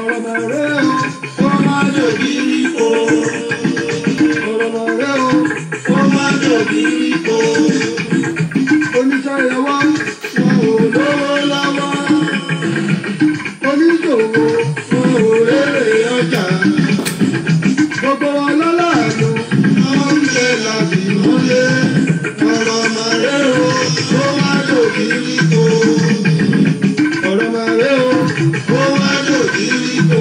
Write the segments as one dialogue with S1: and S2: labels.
S1: ọ̀rọ̀ mẹ́rẹ́ o ó máa dòbí rípo ọ̀rọ̀ mẹ́rẹ́ o ó máa dòbí rípo oníṣẹ́ ìyàwó wọn ò lówó lọ́wọ́ oníṣòwò wọn ò rérè ọjà gbogbo wọn lọ́láàánú wọn ń ṣe láti mọ́lé ọ̀rọ̀ mẹ́rẹ́ o ó máa dòbí rípo ọ̀rọ̀ mẹ́rẹ́ o ó máa dòbí rípo.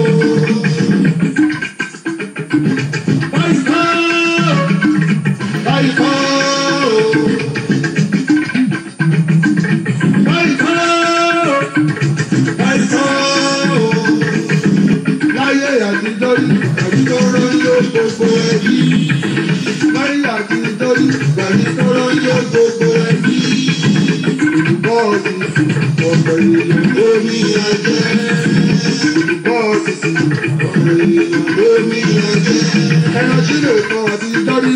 S1: Láyé àtijọ́ yìí àtijọ́rọ́ yóò gbogbo ẹbí. Láyé àtijọ́ yìí àtijọ́rọ́ yóò gbogbo ẹbí. Bọ́ọ̀sì ọ̀pọ̀ èèyàn lórí ajẹ́. Bọ́ọ̀sì ọ̀pọ̀ èèyàn lórí ajẹ́. Ẹran sílè kan àtijọ́ rí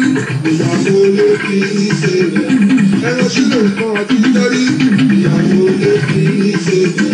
S1: ìyàwó ló fi ń ṣe rẹ̀. Ẹran sílè kan àtijọ́ rí ìyàwó ló fi ń ṣe rẹ̀.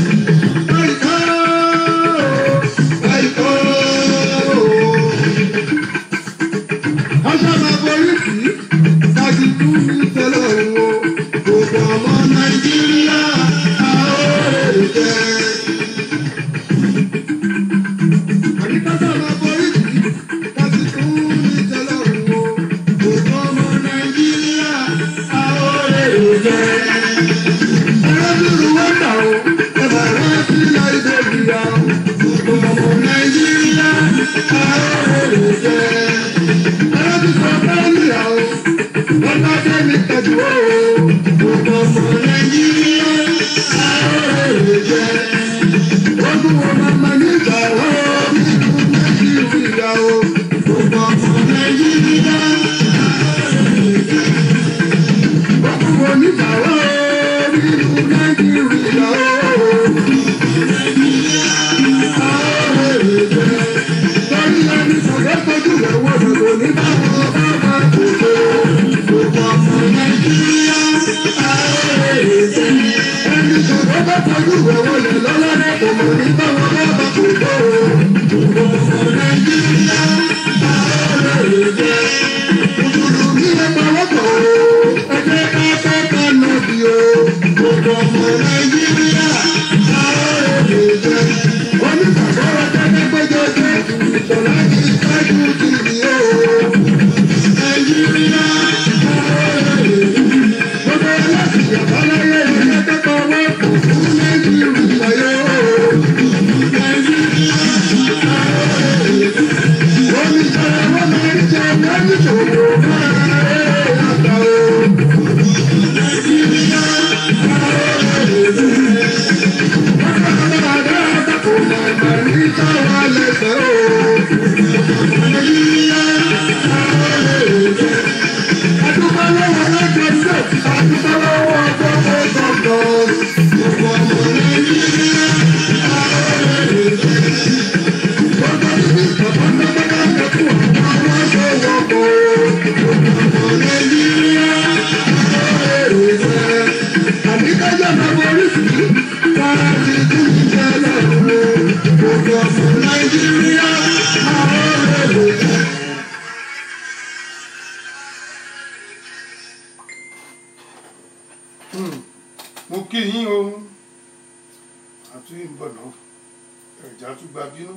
S2: Mo kí yín o àti ìbọ̀nà ẹ̀já tún gba bínú.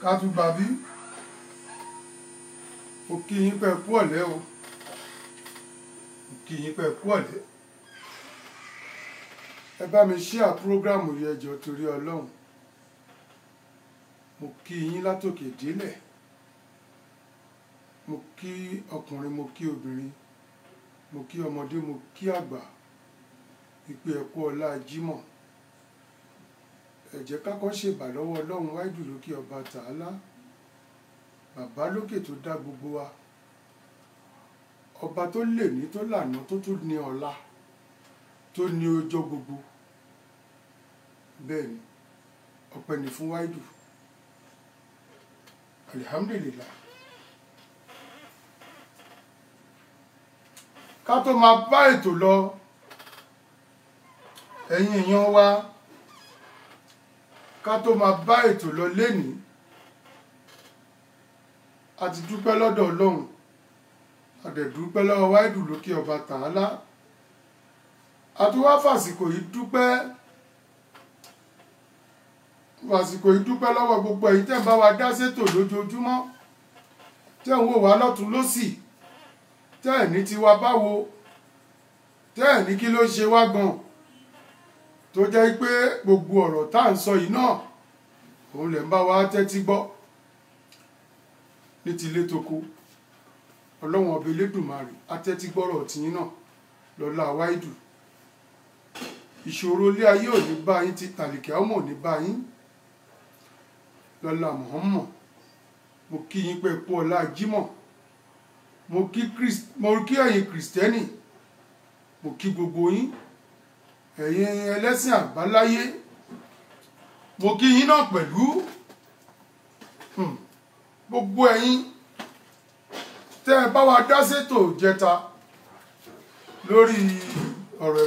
S2: Ká tún gba bí. Mo kí yín pẹ́ kú ọ̀lẹ́ o. Mo kí yín pẹ́ kú ọ̀lẹ́. Ẹ bá mi share prógrámù yẹn jọ̀ọ́ torí Ọlọ́run. Mo kí yín látòkè délẹ̀. Mo kí ọkùnrin, mo kí obìnrin, mo kí ọmọdé, mo kí àgbà. Ìpè ẹ̀kú ọlá Jímọ̀. Ẹ jẹ́ ká kọ́ ṣèbà lọ́wọ́ Ọlọ́run wáìdù lókè ọba tààlà. Bàbá lókè tó dá gbogbo wa. Ọba tó lè ní tó lànà tó tún ní ọ̀la tó ní ọjọ́ gbogbo. Bẹ́ẹ̀ ni ọpẹ́ ni fún wáìdù. Alhamdulillah. ká tó máa bá ètò lọ ẹ̀yin èèyàn wa ká tó máa bá ètò lọ lénìí a ti dúpẹ́ lọ́dọ̀ Ọlọ́run a dẹ̀ dúpẹ́ lọ́wọ́ Wáídù lókè ọba tààlà a tún wá fàsìkò yìí dúpẹ́ lọ́wọ́ gbogbo ẹ̀yin tẹ́ ń bá wa dá sétò lójoojúmọ́ tẹ́ ń wò wá lọ́tún lósì tẹ́ ẹ̀ ní tiwa báwo tẹ́ ẹ̀ ní kí ló ṣe wá gan tó jẹ́ pé gbogbo ọ̀rọ̀ tá à ń sọ yìí náà òun lè ń bá wa tẹ́tí gbọ́ ní tilé toko Ọlọ́run ọba Elédùmarè atẹ́tí gbọ́rọ̀ tìyín náà lọ́lá Wáídù ìṣòro ilé ayé ò ní bá yín ti tàlìkẹ́ ọmọ ò ní bá yín lọ́lá Muhammad mo kí yín pé kú ọlá Jímọ̀ mo kí ẹ̀yin kìrìsìtẹ́nì mo kí gbogbo yín ẹ̀yin ẹlẹ́sìn àbáláyé mo kí yín náà pẹ̀lú gbogbo ẹ̀yin tẹ́ ẹ bá wa dá sétò jẹta lórí ọ̀rọ̀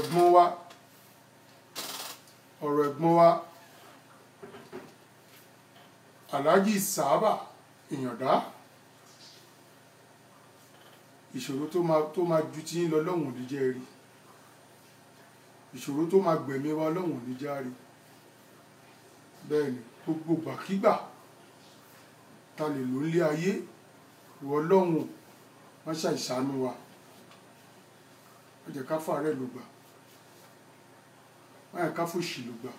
S2: ẹ̀gbọ́n wa Alhaji Sàábà Ìyàndá ìṣòro tó máa ju tí ń lọ lọ́hùn ò ní jẹ́ rí ìṣòro tó máa gbẹ̀mí wa lọ́hùn ò ní já rí bẹ́ẹ̀ ni gbogbo gbàkígbà ta lè lò nílé ayé ìwọ lọ́hùn wọ́n ṣàìsànú wa wọ́n jẹ́ ká fàárẹ̀ ló gbà wọ́n yẹ ká fòṣì ló gbà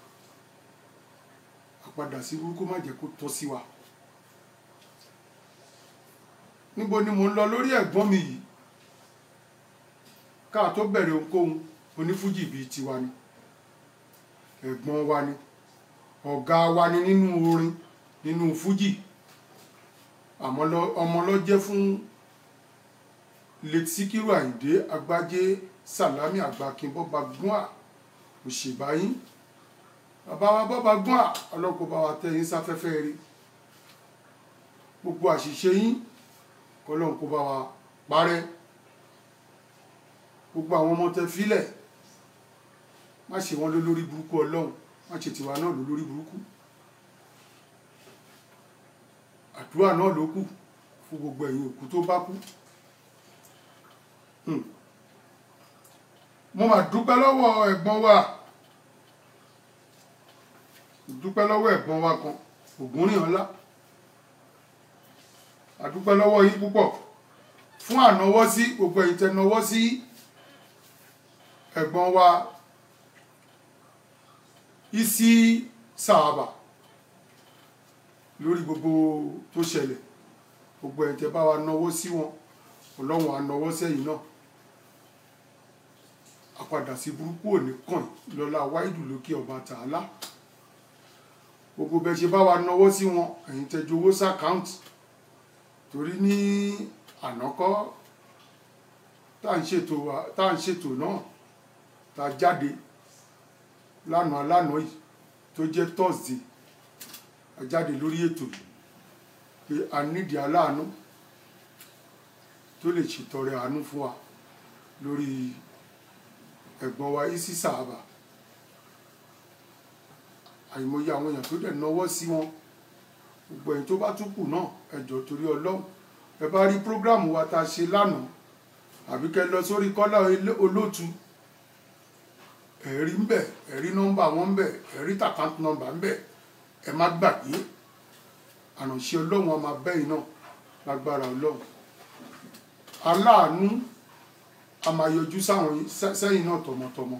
S2: àpadà sí burúkú má jẹ́ kó tọ́ sí wa níbo ni mo ń lọ lórí ẹ̀gbọ́n mi yìí ká tó bẹ̀rẹ̀ ohunkóhun onífújì bíi tiwa ni ẹ̀gbọ́n wa ni ọ̀gá wa ni nínú orin nínú fújì ọmọ ló jẹ́ fún Late Síkírù Àyìndé Agbájé Sàlámì Àgbàkin Bọ́ba Gúnà òṣèbáyín bàbá wa Bọ́ba Gúnà ọlọ́kọ̀ bá wa tẹ́ yín sáfẹ́fẹ́ rí gbogbo àṣìṣe yín kọlọ́n kó bá wa parẹ́ gbogbo àwọn ọmọ tẹ́ fílẹ̀ má ṣe wọ́n lólórí burúkú Ọlọ́run má ṣe tiwa náà lólórí burúkú àdúrà náà ló kù fún gbogbo ẹ̀yin òkú tó bá kú mo máa dúpẹ́ lọ́wọ́ ẹ̀gbọ́n wa kan Ògúnrìnọlá àdúpẹ́ lọ́wọ́ yín púpọ̀ fún ànáwọ́ sí gbogbo ẹ̀yin tẹ́ náwọ́ sí ẹ̀gbọ́n wa Isi Sàábà lórí gbogbo tó ṣẹlẹ̀ gbogbo ẹ̀yin tẹ́ bá wa náwọ́ sí wọn Ọlọ́run ànáwọ́ sẹ́yìn náà àpadà sí burúkú òní kàn lọ́lá Wáídù lókè ọba tààlà gbogbo bẹ́ẹ̀ ṣe bá wa náwọ́ sí wọn ẹ̀yin tẹ́ jowó sàkáùntì torí ní ànákọ́ tá à ń ṣètò náà tá a jáde lánàá yìí tó jẹ́ Thursday a jáde lórí ètò yìí pé a nídìí aláàánú tó lè ṣètọrẹ àánú fún wa lórí ẹ̀gbọ́n wa Isi Sàábà àìmọye àwọn èèyàn tó dẹ̀ náwó sí wọn gbogbo ẹ̀yin tó bá tún kù náà ẹ jọ̀ọ́ torí Ọlọ́run ẹ bá rí prógráàmù wa tá a ṣe lánàá àbí kẹ́ lọ sórí Kọ́lá Olóòtú ẹ̀rí ń bẹ̀ ẹ̀rí nọ́mbà wọn ń bẹ̀ ẹ̀rí tàkáǹtì nọ́mbà ń bẹ̀ ẹ má gbàgbé àránṣẹ́ Ọlọ́run a máa bẹ́yìn náà lágbára Ọlọ́run aláàánú a máa yọjú sẹ́yìn náà tọmọtọmọ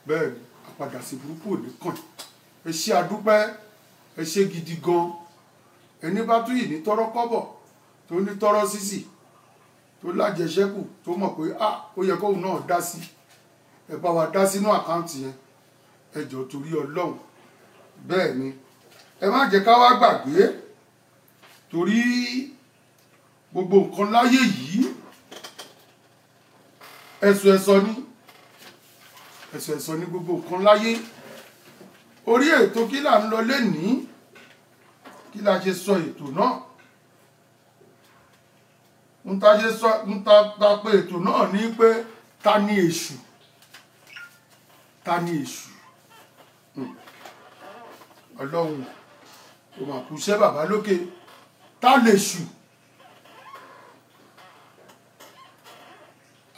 S2: bẹ́ẹ̀ ni àpadà sí burúkú ò ní kàn ẹ ṣé àdúpẹ́ ẹ ṣé gidi gan ẹni bá tún yìí ní tọrọ kọ́bọ̀ tó ní tọrọ sísì tó lájẹṣẹ́kù tó mọ̀ pé ó yẹ kóun náà dá sí ẹ bá wa dá sínú àkáǹtì yẹn ẹ jọ̀ọ́ torí Ọlọ́run bẹ́ẹ̀ ni ẹ má jẹ́ ká wá gbàgbé torí gbogbo nǹkan láyé yìí ẹ̀sọ̀ ní gbogbo nǹkan láyé orí ètò kí là ń lọ lénìí kí la ṣe sọ ètò náà n ń ta pé ètò náà ní pé ta ni èṣù, ta ni èṣù. Ọlọ́run kò mà kú iṣẹ́ bàbá lókè, ta lè ṣù.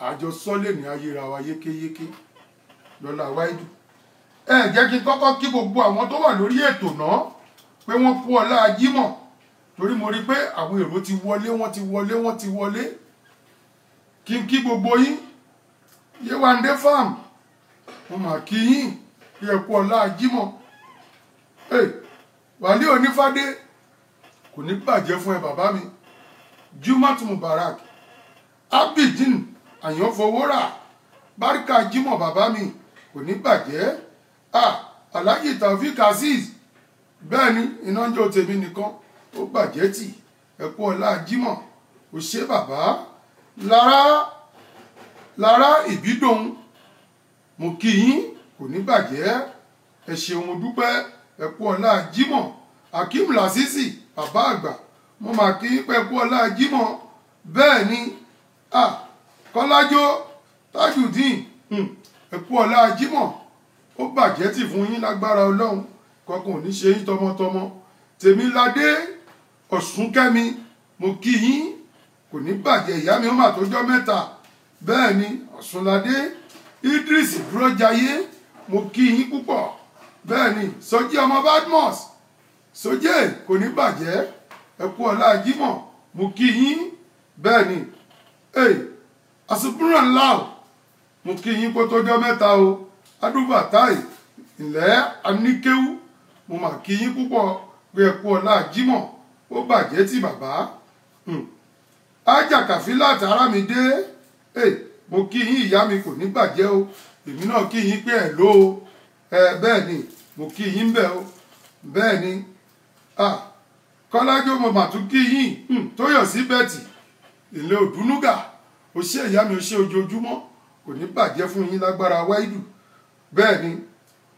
S2: Àjọ sọ́lé ní ayéra wa yékéyéké lọ́la wáìdù. Jẹ́ kí n kọ́kọ́ kí gbogbo àwọn tó wà lórí ètò náà pé wọ́n kú ọlá Jímọ̀, torí mo rí pé àwọn èrò ti wọlé, wọ́n ti wọlé. Kí n kí gbogbo yín, Yéwándé farm, mo mà kí yín kí ẹ kú ọlá Jímọ̀. Wálé Onífádé, kò ní bàjẹ́ fún ẹ bàbá mi. Jumat Mubarak, Abidin Àyànfowórà, Báríkà Jímọ̀ bàbá mi, kò ní bàjẹ́. Alhaji Taofik Azeez, bẹ́ẹ̀ ni iná ń jó tèmi nìkan ó bàjẹ́ tì, ẹ kú ọlá Jímọ̀, ò ṣe bàbá. Lára Ìbídòun, mo kí yín, kò ní bàjẹ́, ẹ ṣeun mo dúpẹ́, ẹ kú ọlá Jímọ̀. Akeem Lasisi bàbá àgbà, mo mà kí yín pé ẹ kú ọlá Jímọ̀. Bẹ́ẹ̀ ni Kọ́lájó Tajudeen, ẹ kú ọlá Jímọ̀, ó bàjẹ́ tì fún yín lágbára Ọlọ́run, kọkàn ò ní ṣe yín tọmọtọmọ. Tèmiládé Ọ̀ṣúnkẹ́mi, mo kí yín, kò ní bàjẹ́, ìyá mi ó mà tójọ́ mẹ́ta. Bẹ́ẹ̀ ni Ọ̀ṣúnládé Idris Dúrójayé, mo kí yín púpọ̀. Bẹ́ẹ̀ ni Sọjí ọmọ Badmus, Sọjẹ́, kò ní bàjẹ́, ẹ kú ọlá Jímọ̀, mo kí yín. Bẹ́ẹ̀ ni Àsùnbùràn Láò, mo kí yín kó tójọ́ mẹ́ta o. Adúbàtáì ilẹ̀ Aníkéwú, mo mà kí yín púpọ̀ pé ẹ kú ọlá Jímọ̀, ó bàjẹ́ tí bàbá. Ájà Kàfílà Tárámidé, mo kí yín ìyá mi, kò ní bàjẹ́ o. Èmi náà kí yín pé ẹ̀ ló o. Bẹ́ẹ̀ ni mo kí yín bẹ́ẹ̀ o. Bẹ́ẹ̀ ni Kọ́lájó, mo mà tún kí yín. Tóyọ̀sí Bẹ́tì ilé Òdúnúgà, ó ṣe ìyá mi, ó ṣe ojoojúmọ́, kò ní bàjẹ́ fún yín lágbára wáìdù. Bẹ́ẹ̀ ni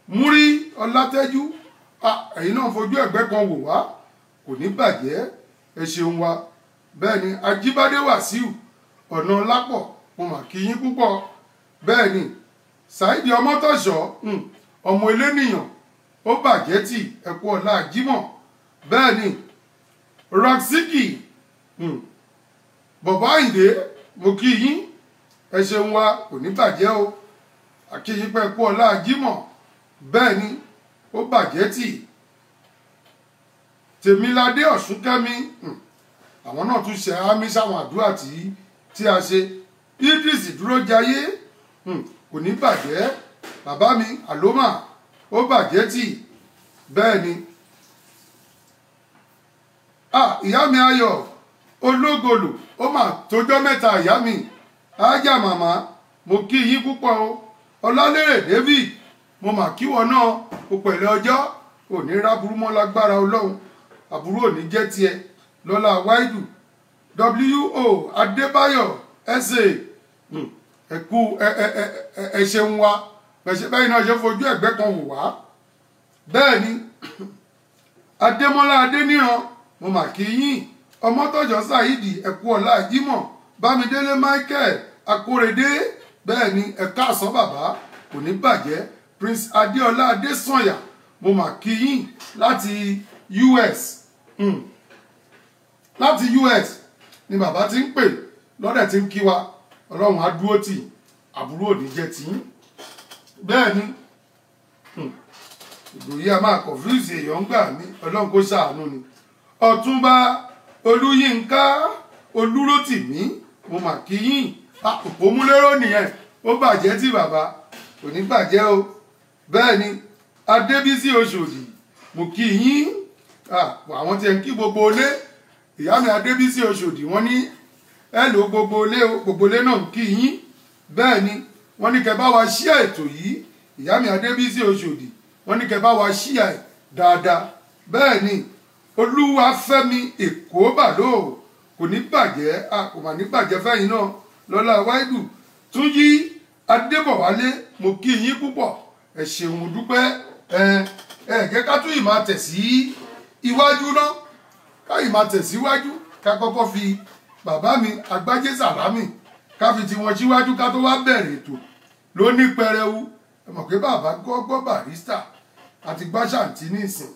S2: Múrí Ọlátẹ́jú, ẹ̀yin náà fojú ẹ̀gbẹ́ kan wò wá, kò ní bàjẹ́, ẹ ṣeun wa. Bẹ́ẹ̀ ni Ajíbádé Wàsíù ọ̀nà lápọ̀, mo mà kí yín púpọ̀. Bẹ́ẹ̀ ni Saidi Ọmọ́tọ̀ṣọ́, ọmọ elénìyàn, ó bàjẹ́ tì, ẹ kú ọlá Jímọ̀. Bẹ́ẹ̀ ni Roxiki Bọ̀bá Àyìndé, mo kí yín, ẹ ṣeun wa, kò ní bàjẹ́ o. Àkíyín pé ẹ kú ọlá Jímọ̀. Bẹ́ẹ̀ ni ó bàjẹ́ tì. Tèmiládé Ọ̀ṣúnkẹ́mi, àwọn náà tún ṣe àmì sáwọn àdúrà tí a ṣe. Idris Dúrójayé, kò ní bàjẹ́, bàbá mi Àlómà, ó bàjẹ́ tì. Bẹ́ẹ̀ ni ìyá mi Ayọ̀ Ológolò, ó mà tójọ́ mẹ́ta ìyá mi. Ájà màmá, mo kí yín púpọ̀ o. Ọlálérè David, mo mà kíwọ náà, o pẹ̀lẹ́ ọjọ́, ò ní ráburú mọ́ lágbára Ọlọ́run, àbúrò ò ní jẹ́ tiẹ̀ lọ́la wáìdù. W.O. Adébáyọ̀ SA, ẹ̀kú ẹ ṣeun wa, bẹ́ẹ̀ náà ṣe fojú ẹ̀gbẹ́ kan wò wá. Bẹ́ẹ̀ ni Adémọ́lá Adéníran, mo mà kí yín. Ọmọ́tọ̀ṣọ́ Sáìdì, ẹ kú ọlá Jímọ̀. Bámidélé Michael Akórèdé, bẹ́ẹ̀ ni ẹ káàsán bàbá, kò ní bàjẹ́. Prince Adéọlá Adésànyà, mo mà kí yín láti US. Láti US ni bàbá ti ń pè, lọ́dẹ̀ ti ń kí wa. Ọlọ́run á dúró tì, àbúrò ò ní jẹ́ tì í. Bẹ́ẹ̀ ni ìgbòyí a máa confuse èèyàn gbà mí, Ọlọ́run kó ṣàánú ni. Ọ̀túnba Olúyínká Olúrótìmí, mo mà kí yín. Òpómúlérò nìyẹn, ó bàjẹ́ tí bàbá, kò ní bàjẹ́ o. Bẹ́ẹ̀ ni Adébísí Oṣòdì, mo kí yín. Àwọn tí ẹ ń kí gbogbo ilé, ìyá mi Adébísí Oṣòdì, wọ́n ní ẹ lò gbogbo ilé o, gbogbo ilé náà ń kí yín. Bẹ́ẹ̀ ni wọ́n ní kẹ́ bá wa ṣíà ètò yìí, ìyá mi Adébísí Oṣòdì, wọ́n ní kẹ́ bá wa ṣíà ẹ̀ dáadáa. Bẹ́ẹ̀ ni Olúwafẹ́mi Èkó Bàló, kò ní bàjẹ́, kò mà ní bàjẹ́ fẹ́yìn náà lọ́la wáìdù. Túnjí Adébọ̀wálé, mo kí yín púpọ̀, ẹ ṣeun mo dúpẹ́. Jẹ́ ká tún ìmá tẹ̀ sí iwájú náà, ká ìmá tẹ̀ síwájú, ká kọ́kọ́ fi bàbá mi Agbájé Sàlámì ká fi tiwọn síwájú ká tó wá bẹ̀rẹ̀ ètò ló ní pẹrẹwu ẹ mọ̀ pé bàbá gbọ́ Barrister àti gbáṣàǹtì nísìn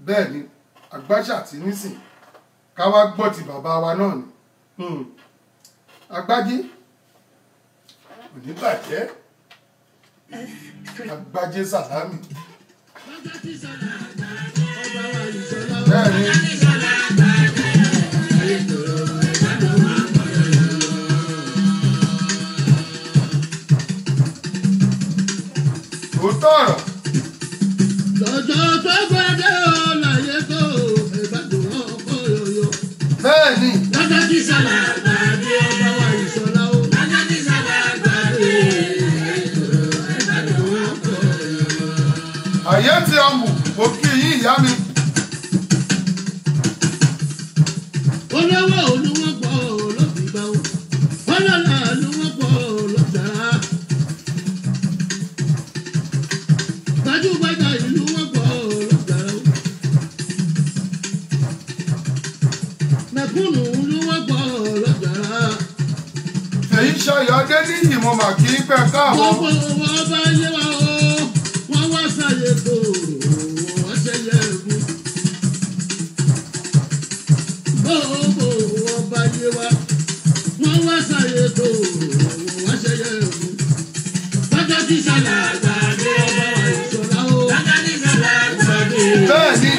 S2: bẹ́ẹ̀ ni àgbáṣàǹtì nísìn ká wá gbọ́ ti bàbá wa náà ni Agbájé kò ní bàjẹ́ Agbájé Sàlámì bẹ́ẹ̀ ni. Òótọ́ ọ̀rọ̀.
S1: Lọ́jọ́ tó gbọ́dọ̀ láyé tó ìbádùn ọkọ̀ yòyò.
S2: Bẹ́ẹ̀ ni.
S1: Lọ́jọ́ tí sọ̀lá gbàgbé ọba wa ìṣọ̀lá o. Lọ́jọ́ tí sọ̀lá gbàgbé ìbádùn ọkọ̀ yòyò.
S2: Àyè ti ọmù, mo kí yín ìyá mi.
S1: Olówó olúwọ́ pọ̀ lọ́bìgbà o. Ọlọ́lá olúwọ́ pọ̀ lọ́jàrá. Gbajúgbajà ìlú wọn pọ̀ lọ́jàrá o. Mẹ̀kúnnù ìlú wọn pọ̀ lọ́jàrá.
S2: Èyí ṣayọ̀ dé ní ìmọ̀ mà kí n pẹ́ káàbọ̀.
S1: Gbogbo wọn bá yé wa o. Wọ́n wá sáyé tó wọ́n ṣe yẹ ẹ̀kú. Gbogbo wọn bá yé wa. Wọ́n wá sáyé tó wọ́n ṣe yẹ ẹ̀kú. Lọ́jọ́ tí sàlà gbàgbé ọba wa ìṣọ̀lá o. Lọ́jọ́ tí sàlà gbàgbé.
S2: Bẹ́ẹ̀ ni.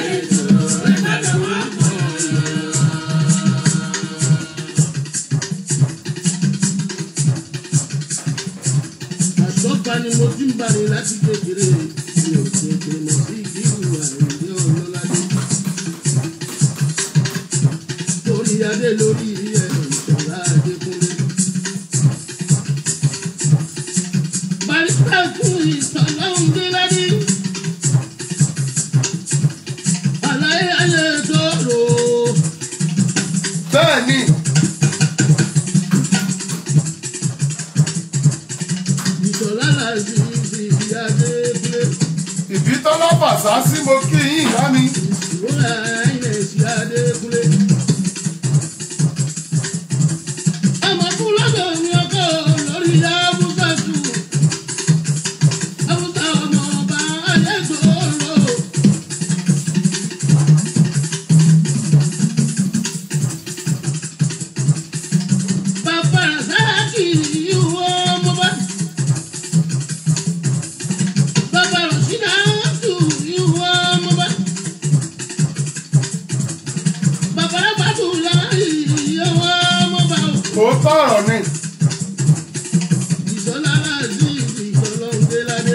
S1: Àsọ́fà ni mo ti ń bari láti kékeré. Mi ò tètè mọ̀ sí ìdíwù àìní ọlọ́ládé. Torí adé lórí ìṣọ̀lá Adékúnlé. Barrister fún ìṣọ̀lá Òǹdéládé. Àlàyé ayé tó rò ó.
S2: Bẹ́ẹ̀ ni.
S1: Ìṣọ̀lá làásì ìyá Adékúnlé.
S2: Ìbítọ́lá Fàṣá sí mo kí yín ìyá mi.
S1: Ìwúrà ilẹ̀ ìyá Adékúnlé. Ọmọ fún lọ́dọ̀ mi ọkọ̀ lórí ìyá Abúgbàtú. Abúgbà ọmọ ọba Adégbòrò. Bàbá Sáàkì ìwọ ọmọ bá. Bàbá Rọ̀ṣídà tù ìwọ ọmọ bá. Bàbá Bàtú láyé ìyẹ̀wò ọmọ bá o.
S2: Òótọ́ ọ̀rọ̀ ni.
S1: Ìṣọ̀lá láti ìṣọ̀lá Òǹdéládé.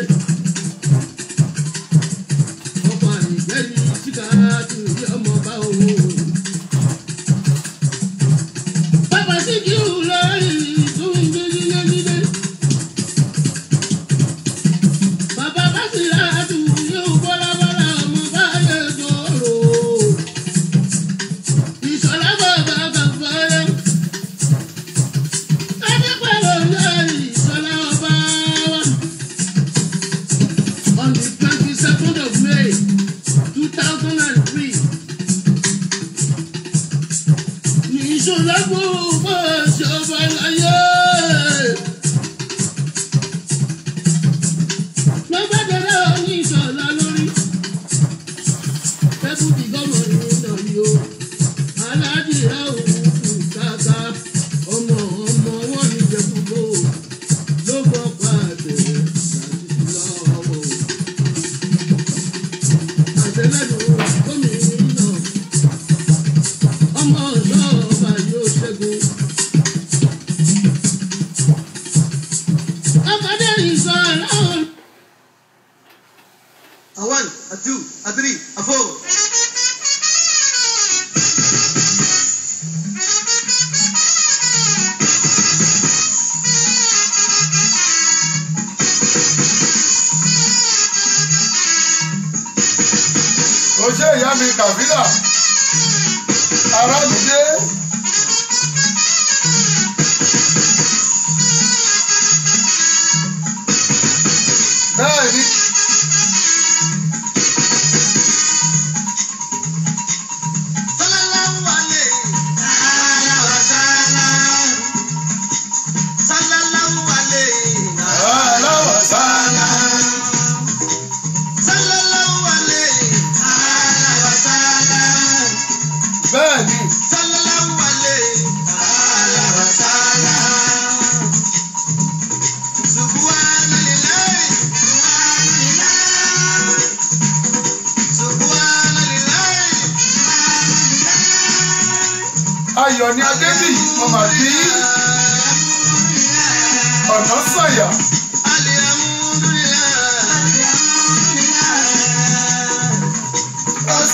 S1: Ọkọ̀ àyìnbẹ́ni síkà tù ní ọmọ bá òun. Bàbá Síkírù lórí ìtúndú yíyé. Bàbá Básírà tù yóò bọ́lábọ́lá ọmọ bá yẹ sọ̀rọ̀. Ìṣọ̀lá bàbá bàbá yẹ. Adépẹ̀lẹ̀ lórí ìṣọ̀lá ọba wa. On the 22nd of May 2003. Ní ìṣọ̀lá gbogbo ìṣọ̀bà láyé. Lọ́gbàdàrà ní ìṣọ̀lá lórí. Dẹ́kùtì gọ́mọ̀ nínú yìí o. Aládìrá òkú kàkà. Ọmọ wọn ní jẹ́kúgbó. Ló gbọ́ pàtẹ láti lọ́wọ́. Àtẹlẹ́nu gómìnà. Ọmọ ọ̀dọ́ ọba yóò ṣẹ́gun. Ọmọdé ìsọ̀ aláwọ̀.
S3: A 1, a 2, a 3, a 4.
S2: Ó ṣe ìyá mi Kàbílà. Ará mi dé. Bẹ́ẹ̀ ni.
S3: Tọ́lá wálé. Tọ́lá
S2: ayọ̀ ní adébí ọmọ àti ọ̀nà sọ̀yà.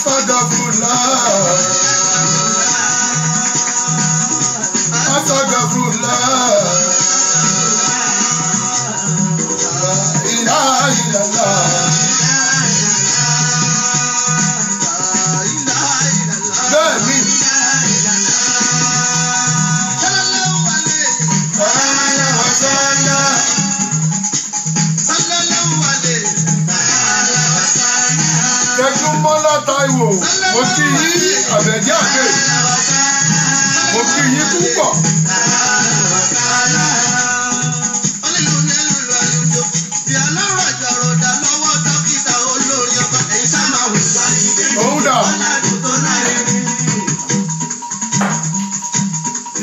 S2: Astagfirullah. Astagfirullah. La ilaha illallah. Bẹ́ẹ̀ni. Tẹ́júmọ́lá Táíwò, mo kí yín Àbẹ̀ní Àgbè, mo kí yín púpọ̀. Òun dà.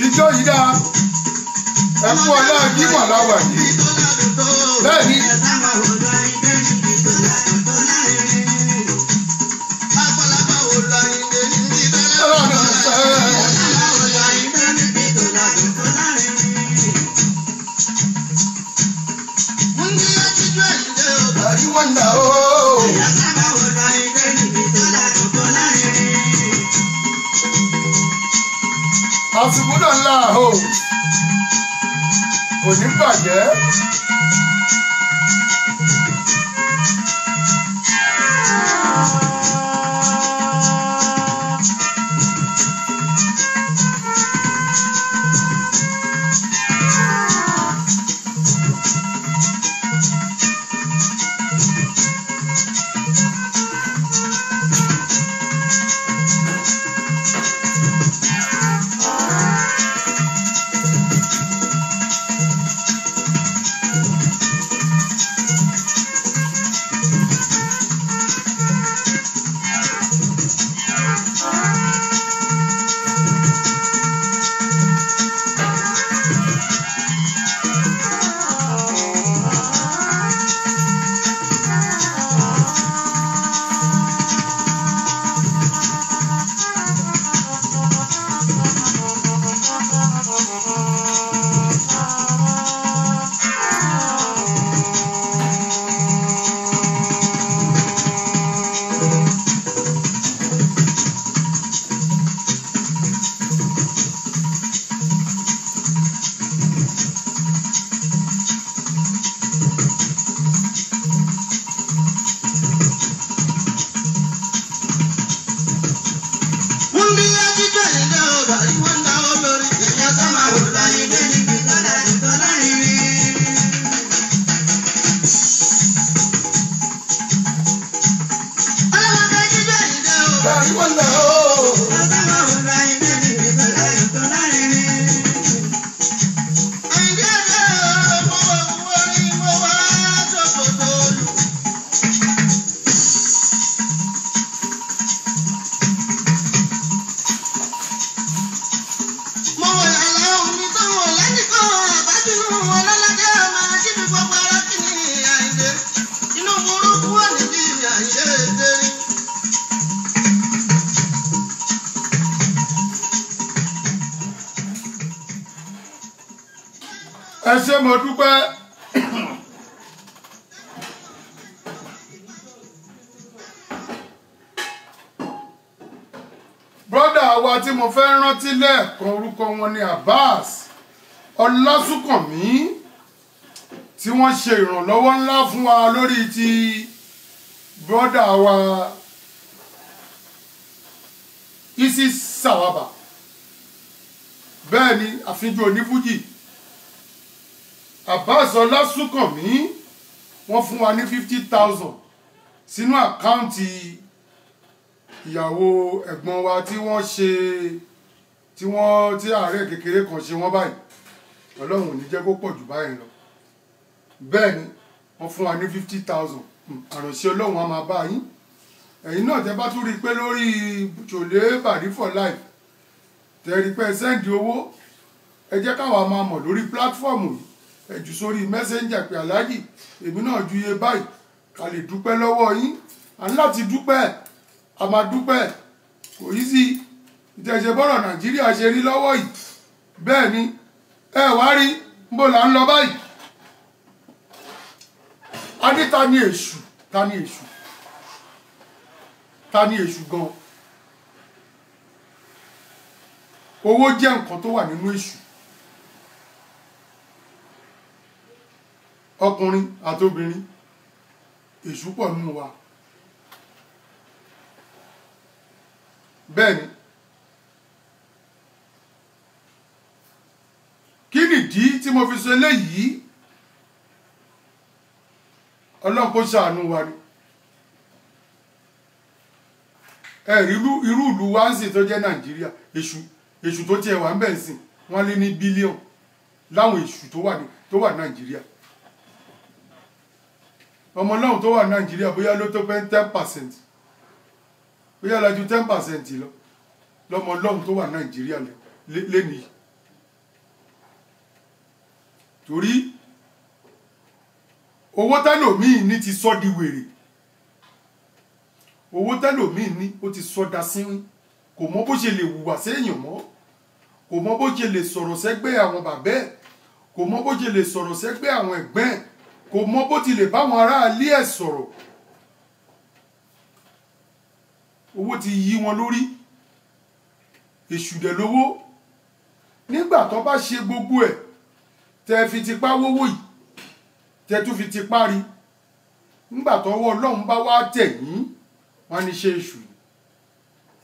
S2: Ijó yìí dá. Ẹ kú ọlá Jímọ̀ láwà yìí. Bẹ́ẹ̀ni. Wonder oh. Àsìkúdọ̀ ńlá o. Kò ní bàjẹ́. Ẹ ṣé mo dúpẹ́. Brọ́dà wa tí mo fẹ́ rántí lẹ́ẹ̀kan orúkọ wọn ni Abbas Ọlásùnkànmí tí wọ́n ṣe ìrànlọ́wọ́ ńlá fún wa lórí ti brọ́dà wa Isi Sawaba. Bẹ́ẹ̀ ni àfijù onífújì Abbas Ọlásùnkànmí wọ́n fún wa ní 50,000 sínú àkáǹtì ìyàwó ẹ̀gbọ́n wa tí wọ́n ṣe tí àárẹ̀ kékeré kan ṣe wọ́n báyìí. Ọlọ́run ò ní jẹ́ kó pọ̀ jù báyìí lọ. Bẹ́ẹ̀ ni wọ́n fún wa ní 50,000. Àránṣẹ́ Ọlọ́run á máa bá yín. Ẹ̀yin náà tẹ́ bá tún rí i pé lórí Ṣòlé Bàrí for life tẹ́ rí i pé sẹ́ǹdì owó ẹ jẹ́ káwa máa mọ̀ lórí pílátífọ́ọ̀mù yìí. Ẹ jù sórí messenger pé aláàjì èmi náà ju iye báyìí ká lè dúpẹ́ lọ́wọ́ yín. À ń láti dúpẹ́ a máa dúpẹ́ kò yí sí ìtẹ̀sẹ̀ bọ́rọ̀ Nàìjíríà ṣe rí lọ́wọ́ yìí bẹ́ẹ̀ ni ẹ wá rí bó là ń lọ báyìí. A ní ta ni èṣù ta ni èṣù ta ni èṣù gan. Owó jẹ́ nǹkan tó wà nínú èṣù. Ọkùnrin àti obìnrin èṣù pọ̀ nínú wa bẹ́ẹ̀ ni. Kí nìdí tí mo fi sọ eléyìí? Ọlọ́run kó ṣàánú wa ni. Irú ìlú wa ń sìn tó jẹ́ Nàìjíríà, èṣù tó tiẹ̀ wà ń bẹ̀ ń sìn wọ́n lé ní bílíọ̀n láwọn èṣù tó wà Nàìjíríà. Ọmọ náà tó wà Nàìjíríà bóyá ló tó pé 10%, bóyá lájú 10% lọ lọ́mọ ọlọ́run tó wà Nàìjíríà lénìí. Torí owó tẹ́lòmíì ní ti sọ di wèrè, owó tẹ́lòmíì ní ó ti sọ da sínú, kò mọ bó ṣe lè hùwà séèyàn mọ́, kò mọ bó ṣe lè sọ̀rọ̀ sẹ́gbẹ́ àwọn bàbá ẹ̀, kò mọ bó ṣe lè sọ̀rọ̀ sẹ́gbẹ́ àwọn ẹ̀gbẹ́ ẹ̀, kò mọ bó ti lè báwọn aráalé ẹ̀ sọ̀rọ̀. Owó ti yí wọn lórí, èṣù dẹ̀ lówó. Nígbà tó bá ṣe gbogbo ẹ̀ tẹ́ fi tipá wówó yìí tẹ́ tún fi tipá rí, nígbà tọ́wọ́ Ọlọ́run bá wá tẹ̀ yín wọ́n ní iṣẹ́ èṣù ni,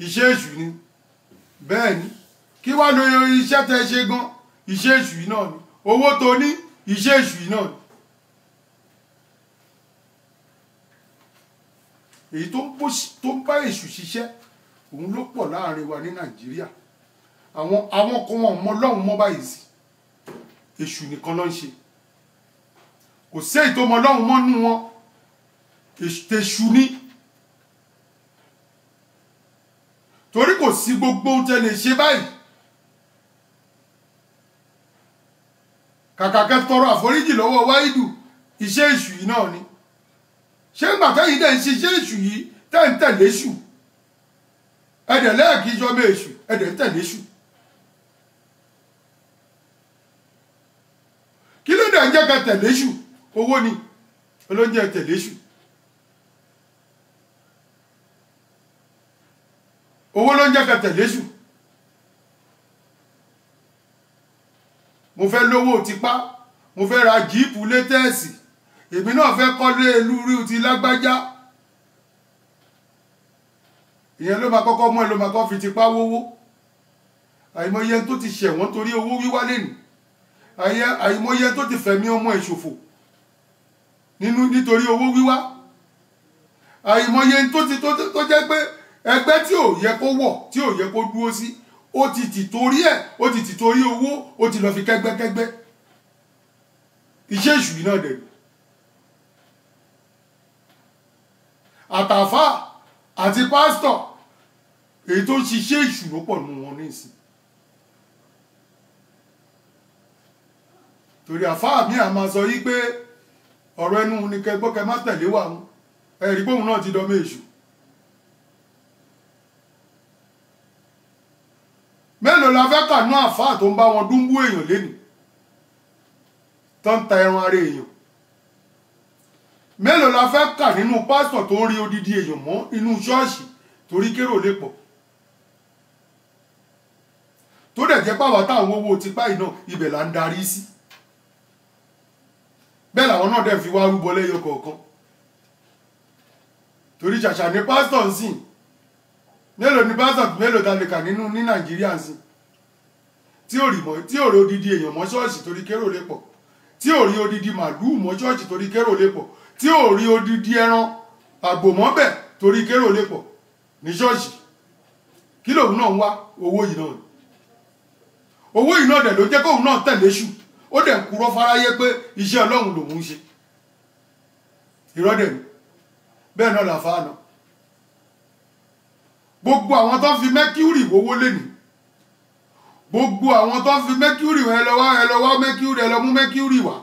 S2: iṣẹ́ èṣù ni. Bẹ́ẹ̀ ni, kí wá lo iṣẹ́ tẹ́ ṣe gan, iṣẹ́ èṣù yìí náà ni. Owó tó ní, iṣẹ́ èṣù yìí náà ni. Èyí tó ń bá èṣù ṣiṣẹ́ òun ló pọ̀ láàrin wa ní Nàìjíríà. Àwọn kan wọn mọ Ọlọ́run mọ́ báyìí sí, èṣù nìkan ló ń ṣe. Kò sí èyí tó mọ Ọlọ́run mọ́ nú wọn, èṣù ni. Torí kò sí gbogbo ohun tẹ́ lè ṣe báyìí. Kàkà kẹ́ tọrọ àforíjì lọ́wọ́ Wáídù, iṣẹ́ èṣù yìí náà ni. Ṣé ń gbà tẹ́yìn dẹ̀ ń ṣe iṣẹ́ èṣù yìí tẹ́ ń tẹ̀lé èṣù? Ẹ̀dẹ̀ lẹ́ẹ̀kì ìjọba èṣù, ẹ̀dẹ̀ ń tẹ̀lé èṣù. Kí ló dẹ̀ ń jẹ́ ká tẹ̀lé èṣù? Owó ni olóúnjẹ tẹ̀lé èṣù. Owó ló ń jẹ́ ká tẹ̀lé èṣù. Mo fẹ́ lówó tipá, mo fẹ́ ra jíìpù létẹ́ẹ̀sì, èmi náà fẹ́ kọ́lé elúrí ti lágbájá. Ìyẹn ló máa kọ́kọ́ mọ́ ẹ ló máa kọ́ fi tipá wówó. Àìmọye tó ti ṣẹ̀wọ̀n torí owó wíwá lẹ́nu. Àìmọye tó ti fẹ̀mí ọmọ ẹ̀ ṣòfò nítorí owó wíwá. Àìmọye tó jẹ́ pé ẹgbẹ́ tí ò yẹ kó wọ̀, tí ò yẹ kó dúró sí, ó ti tì torí ẹ̀, ó ti tì torí owó, ó ti lọ fi kẹ́gbẹ́kẹ́gbẹ́. Iṣẹ́ èṣù yìí náà dẹ̀. Àtàfà àti pásítọ̀ èyí tó ń ṣiṣẹ́ èṣù ló pọ̀ nù wọn nísìn. Torí àfáà mi à máa sọ yí pé ọ̀rọ̀ ẹnu ni kẹgbọ́ kẹ má tẹ̀lé wà mú, ẹ̀rí pé òun náà ti dọ́mọ èṣù. Mélòó la fẹ́ kànú àfáà tó ń bá wọn dúnbú èèyàn lénìí tó ń ta ẹran ara èèyàn? Mélòó la fẹ́ kà nínú pásítọ̀ tó ń rí odidi èèyàn mọ́ inú ṣọ́ọ̀ṣì torí kérò lè pọ̀? Tó dẹ̀ jẹ́ pàwọ́ táwọn owó tipá iná ibẹ̀ là ń darí sí. Bẹ́ẹ̀ làwọn náà dẹ̀ fi wá rúbọ lẹ́yọ kọ̀ọ̀kan. Torí ṣàṣà ní pásítọ̀ ń sìn. Mélòó ni pásítọ̀ mélòó ta lè kà nínú ní Nàìjíríà ń sìn? Tí ò rí odidi èèyàn mọ́ ṣọ́ọ̀ṣì torí kérò lè pọ̀. Tí ò rí odidi màlúù mọ́ ṣọ́ọ̀ṣì torí kérò lè pọ̀. Tí ò rí odidi ẹran àgbòmọ́bẹ̀ torí kérò lè pọ̀ ní ṣọ́ọ̀ṣì. Kí lòun náà ń wá? Owó yìí náà. Owó yìí náà dẹ̀ ló jẹ́ kóun náà tẹ̀lé èṣù. Ó dẹ̀ ń purọ́ fáráyé pé iṣẹ́ Ọlọ́run lòun ń ṣe. Irọ́ dẹ̀ ni. Bẹ́ẹ̀ náà làfáà náà. Gbogbo àwọn tó ń fi mẹ́kúrì wówó lénìí. Gbogbo àwọn tó ń fi mẹ́kúrì ẹ lọ wá mẹ́kúrì, ẹ lọ mú mẹ́kúrì wá.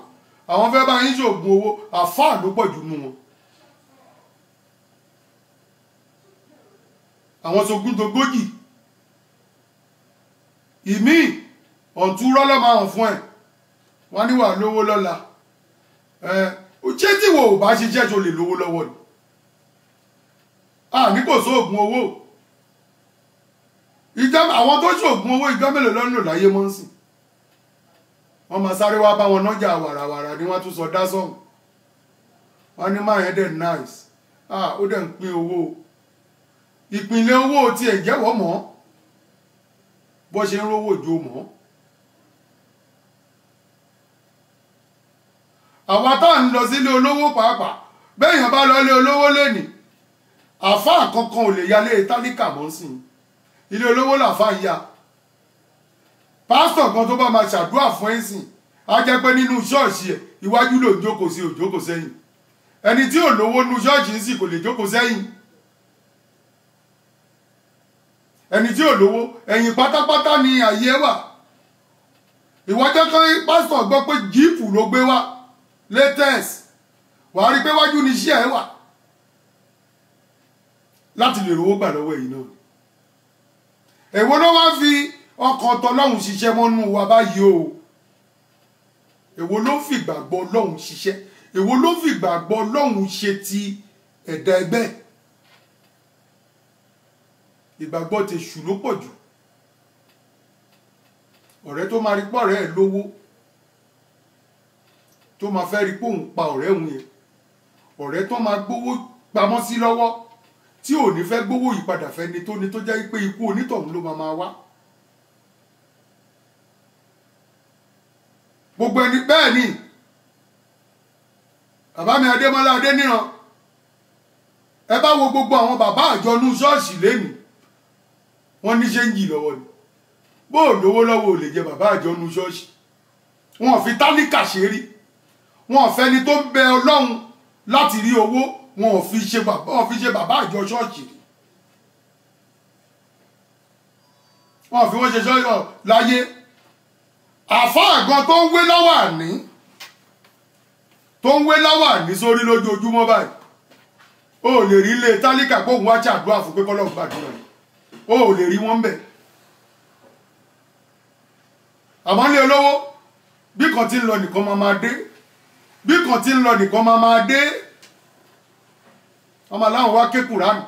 S2: Àwọn fẹ́ bá yín ṣògùn owó, àfáà ló pọ̀ jù nù wọn. Àwọn sogúndogójì ìmí ọ̀túnrọ́ lọ́ máa hàn fún ẹ̀ wọ́n ní wà lówó lọ́la ṣé tí wo ò bá ṣiṣẹ́ tó lè lówó lọ́wọ́ ni ní kò sóògùn owó àwọn tó ṣògùn owó ìjọ mélòó ló ń lò láyé mọ́ ń sìn wọ́n máa sáré wá bá wọn nájà wàràwàrà ni wọ́n tún sọ dá sọ̀hún wọ́n ní máa yẹn dẹ̀ nice ó dẹ̀ ń pín owó ìpínlẹ̀ owó tiẹ̀ jẹ́wọ́ mọ́ bó ṣe ń rówó jó mọ́ àwa tá à ń lọ sílé olówó pàápàá bẹ́ẹ̀yàn bá lọ ilé olówó lẹ́nì àfáà kankan ò lè yálé tálíkà mọ́ sí ilé olówó làfáà ń ya pásítọ̀ kan tó bá máa ṣàdúrà fún ẹ̀sìn á jẹ́ pé nínú ṣọ́ọ̀ṣì ẹ̀ iwájú ló jókòó sí òjókòó sẹ́yìn ẹni tí ò lówó nu ṣọ́ọ̀ṣì ń sì kò lè jókòó sẹ́yìn ẹni tí ò lówó ẹ̀yìn pátápátá ni àyè wà ìwájọ́ kan pásítọ̀ gbọ́ pé jíìpù ló gbé wá latest wàá rí pé wájú ni iṣẹ́ ẹ̀ wà láti lè rówó gbà lọ́wọ́ èyí náà èwo ló wá fi ọkàn tọlọ́hun ṣiṣẹ́ mọ́nú wa báyìí o èwo ló fi ìgbàgbọ́ Ọlọ́hun ṣiṣẹ́ èwo ló fi ìgbàgbọ́ Ọlọ́hun ṣe ti ẹ̀dá ẹgbẹ́ ìgbàgbọ́ tèṣù ló pọ̀ jù ọ̀rẹ́ tó máa rí pọ̀ ọ̀rẹ́ ẹ̀ lówó tó máa fẹ́ rí pé òun pa ọ̀rẹ́ òun yẹn ọ̀rẹ́ tó máa gbówó pamọ́ sí lọ́wọ́ tí ò ní fẹ́ gbówó yìí padà fẹ́ ni tó ní tó jẹ́ pé ikú onítọ̀hún ló máa wá gbogbo ẹni bẹ́ẹ̀ ni bàbá mi Adémọ́lá Adéníran ẹ bá wo gbogbo àwọn bàbá àjọnú ṣọ́ọ̀ṣì lẹ́nu wọ́n ní ṣe ń yí lọ́wọ́ ni bó ò lówó lọ́wọ́ ò lè jẹ bàbá àjọnú ṣọ́ọ̀ṣì wọn ò fi tálíkà ṣe rí wọn ò fẹ́ni tó ń bẹ Ọlọ́run láti rí owó wọn ò fi ṣe bàbá àjọ ṣọ́ọ̀ṣì wọn ò fi wọ́n ṣe ṣọ́ọ̀ṣì láyé àfáà gan tó ń wé láwàní sórí lójoojúmọ́ báyìí o ò lè rí ilé tálíkà kó òun wá ṣàdúrà fún pé kọ́lọ́run gbàdúrà o ò lè rí wọn bẹ̀ àmọ́ ilé olówó bí kan ti ń lọ nìkan máa dé bí kan ti ń lọ nìkan máa dé ọmọ aláwọn wá ké kùránì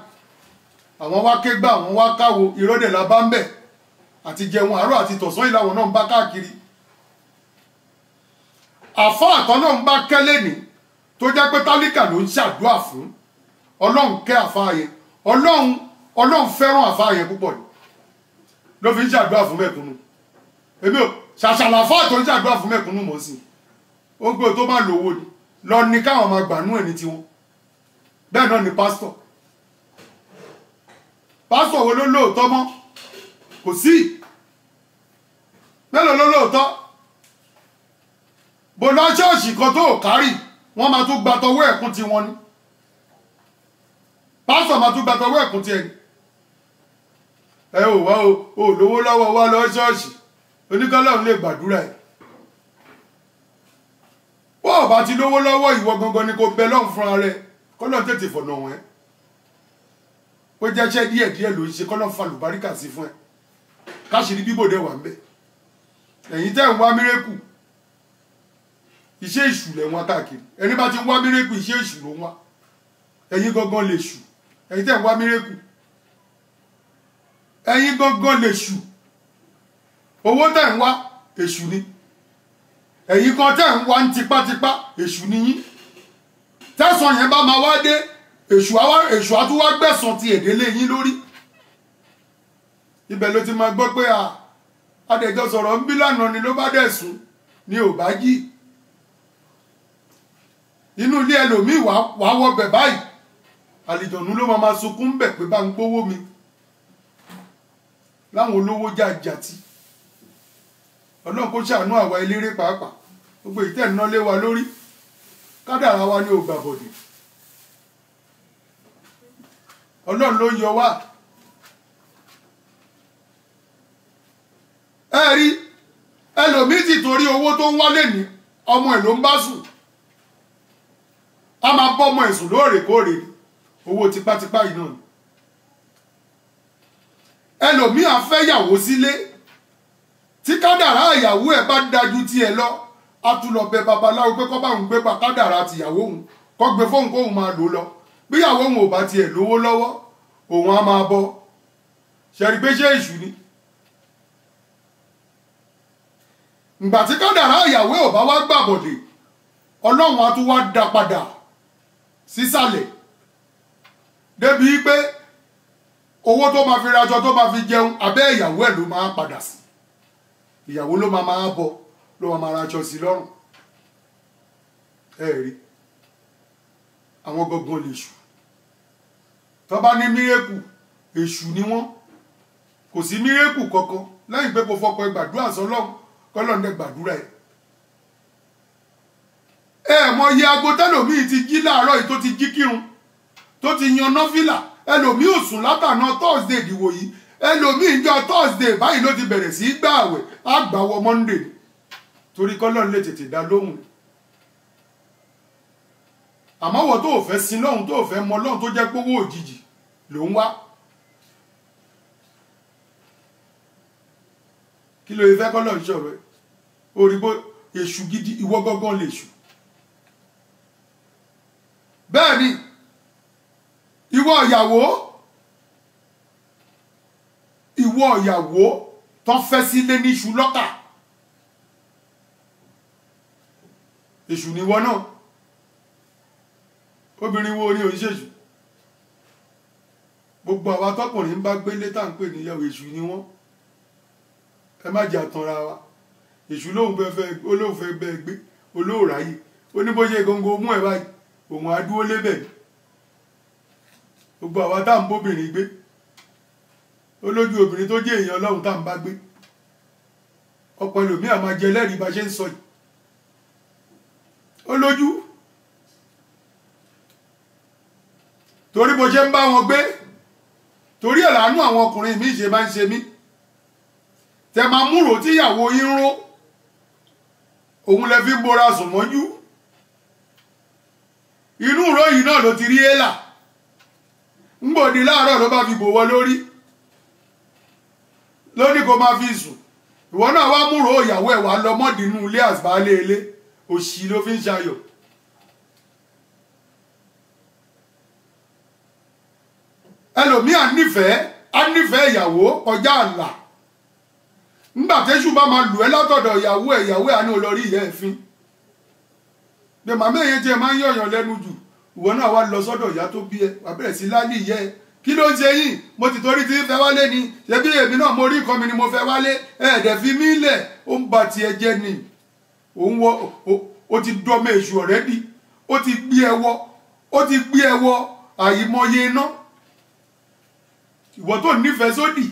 S2: àwọn wá ké gbà àwọn wá káwo ìrọ́dẹ̀ la bá ń bẹ̀ àti jẹun àárọ̀ àti tọ̀sán ìlàwọ̀n náà ń bá káàkiri àfáà kan náà ń bá kẹ́lẹ́ ní tó jẹ́ pé tálíkà ló ń ṣàdúrà fún Ọlọ́run kẹ́ àfáà yẹn Ọlọ́run fẹ́ràn àfáà yẹn púpọ̀ ni ló fi ń ṣàdúrà fún mẹ̀kúnnù èmi ò ṣàṣàlà àfáà tó ń ṣàdúrà fún mẹ̀kúnnù mọ̀ sí ó gbé tó bá lówó ni lọ ní káwọn máa gbànú ẹ̀ ní tiwọn bẹ́ẹ̀ náà ni pásítọ̀ wo ló lóòótọ́ mọ́ kò sí mélòó ló lóòótọ́ bọ̀dá ṣọ́ọ̀ṣì kan tó kárì wọ́n máa tún gbatọwọ́ ẹ̀kún ti wọn ni pásítọ̀ máa tún gbatọwọ́ ẹ̀kún ti ẹni ẹ ò wá o lówó lọ́wọ́ wá lọ ṣọ́ọ̀ṣì oníkọ́lọ́run lè gbàdúrà ẹ̀ bó o bá ti lówó lọ́wọ́ ìwọ gangan ni kò bẹ lọ́hùn fúnra rẹ kọ́lọ́run tètè fọ̀nà wọn ẹ́ pé jẹ́ṣẹ́ díẹ̀díẹ̀ ló ń ṣe kọ́lọ́run fa lùbáríkà sí fún ẹ káṣírí bíbòdè wà ń bẹ̀ ẹ̀yin tẹ́ ń wá mírèkù iṣẹ́ èṣù lẹ̀ wọ́n káàkiri ẹni bá ti ń wá mírèkù iṣẹ́ èṣù ló ń wá ẹ̀yin gangan lè ṣù ẹ̀yin tẹ́ ń wá mírèkù ẹ̀yin gangan lè ṣù owó tẹ́ ń wá èṣù ni ẹ̀yin kan tẹ́ ń wá ń tipátipá èṣù ni yín tẹ́sán yẹn bá máa wá dé èṣù àtúwá gbẹ̀sán ti èdè lé yín lórí ibẹ̀ ló ti máa gbọ́ pé adẹ̀jọ sọ̀rọ̀ ń bí lánàá ni ló bá dẹ̀ sùn ni ò bá jí inú ilé ẹlòmíì wàá wọ bẹ̀ báyìí àlìjọ̀nù ló máa sunkún bẹ̀ pé bá ń gbówó mi láwọn olówó jàjàtì Ọlọ́run kó ṣàánú àwa eléré pàápàá gbogbo ìtẹ́ ìná lé wa lórí kádàrá wa ní ògbà bọ̀dì Ọlọ́run ló yọ wá ẹ rí ẹlòmíì ti torí owó tó ń wálé ní ọmọ ẹ̀ ló ń bá sùn a máa bọ́ ọmọ ẹ̀ sùn lóòrèkóòrè owó tipátipá yìí náà ẹlòmíì á fẹ́ yàwó sílé tí kádàrá ìyàwó ẹ̀ bá dájú tiẹ̀ lọ a tún lọ bẹ babaláwo pé kọ́ bá òun gbé pa kádàrá tìyàwó òun kọ́ gbé fóun kóun máa lò lọ bíyàwó òun ò bá tiẹ̀ lówó lọ́wọ́ òun á máa bọ ṣẹ̀rí pé ṣé èṣù ni. ìgbà tí kádàrá ìyàwó ò bá wá gbàbọ̀dè ọlọ́run á tún wá dá padà sísàlẹ̀ débi pé owó tó máa fi raṣọ tó máa fi jẹun abẹ́ ìyàwó ẹ̀ ló máa padà sí ìyàwó ló máa bọ ló máa raṣọ sí lọ́rùn ẹ rí àwọn gangan lè ṣù tó bá ní mírèkù èṣù ni wọ́n kò sí mírèkù kankan lẹ́yìn pé kò fọkọ gbàdúrà sọ́lọ́run kọ́lọ́run dẹ̀ gbàdúrà ẹ̀ ẹ mọ iye aago tẹlòmíì ti jí láàárọ̀ yìí tó ti jí kírun tó ti yan nọ́fìlà ẹlòmíì ò sùn látàná Thursday ìdìwò yìí ẹlòmíì jọ Thursday báyìí ló ti bẹ̀rẹ̀ sí í gbà àwẹ̀ á gbà wọ Monday torí kọ́lọ́run lè tètè dá lóhùn àmọ́ wọ́n tó fẹ́ sin lọ́hùn tó fẹ́ mọ lọ́hùn tó jẹ́ pówó òjijì ló ń wá kí ló yẹ fẹ́ kọ́lọ́run ṣọ̀rọ̀ ẹ̀ orí bó èṣù gidi ìwọ gángan lè ṣù bẹ́ẹ̀ ni ìwọ ìyàwó tó fẹ́ sílé ní iṣu lọ́kà èṣù ni wọ́n náà obìnrin wo ni oníṣèṣù gbogbo àwa tọkùnrin bá gbélé tá à ń pè níyàwó èṣù ni wọ́n ẹ má jẹ́ àtanra wa èṣù lóhùn fẹ́ bẹ́ẹ̀ gbé olóòráyè ó ní bó ṣe góńgó mú ẹ báyìí òun á dúró lébẹ̀ gbogbo àwa tá à ń bóbìnrin gbé olójú obìnrin tó jẹ́ èèyàn ọlọ́run tá à ń bá gbé ọ̀pọ̀ ẹlòmíà máa jẹ lẹ́rìí bá ṣe ń sọ yìí olójú torí bó ṣe ń bá wọn gbé torí ẹ̀ làánú àwọn ọkùnrin mi ṣe máa ń ṣe mí tẹ máa múrò tíyàwó yín ró òun lẹ fi ń bora sùn mọ́jú inú ìròyìn náà ló ti rí élà ń gbòdì láàárọ̀ ló bá fi bò wọ lórí lóní kó máa fi sùn ìwọ náà wá múrò ìyàwó ẹ̀ wá lọ mọ́dínú ilé àsìbálẹ̀ ilé òṣì ló fi ń ṣayọ̀ ẹlòmíì á nífẹ̀ẹ́ ìyàwó kọjá àlà ńgbà tẹ́ṣù bá máa lù ẹ́ látọ̀dọ̀ ìyàwó ẹ̀ á ní olórí ìyá ẹ̀ fín bẹ́ẹ̀ màmá èyí tí ẹ máa ń yọ̀yàn lẹ́nu jù ìwọ náà wá lọ sọ́dọ̀ ìyá tó bí ẹ wà bẹ̀rẹ̀ sí láàlì ìyá ẹ kí ló ń ṣe yín mo ti torí tí ń fẹ́ wálé ni ṣebí èmi náà mo rí nǹkan mi ni mo fẹ́ wálé ẹ̀ẹ́dẹ̀ fi mí lẹ̀ ó ń ba tiẹ̀ jẹ́ ni òun wọ ó ti dọ́mọ èṣù ọ̀rẹ́dì ó ti gbé ẹ wọ àyìmọye iná ìwọ tó nífẹ̀ẹ́ sódì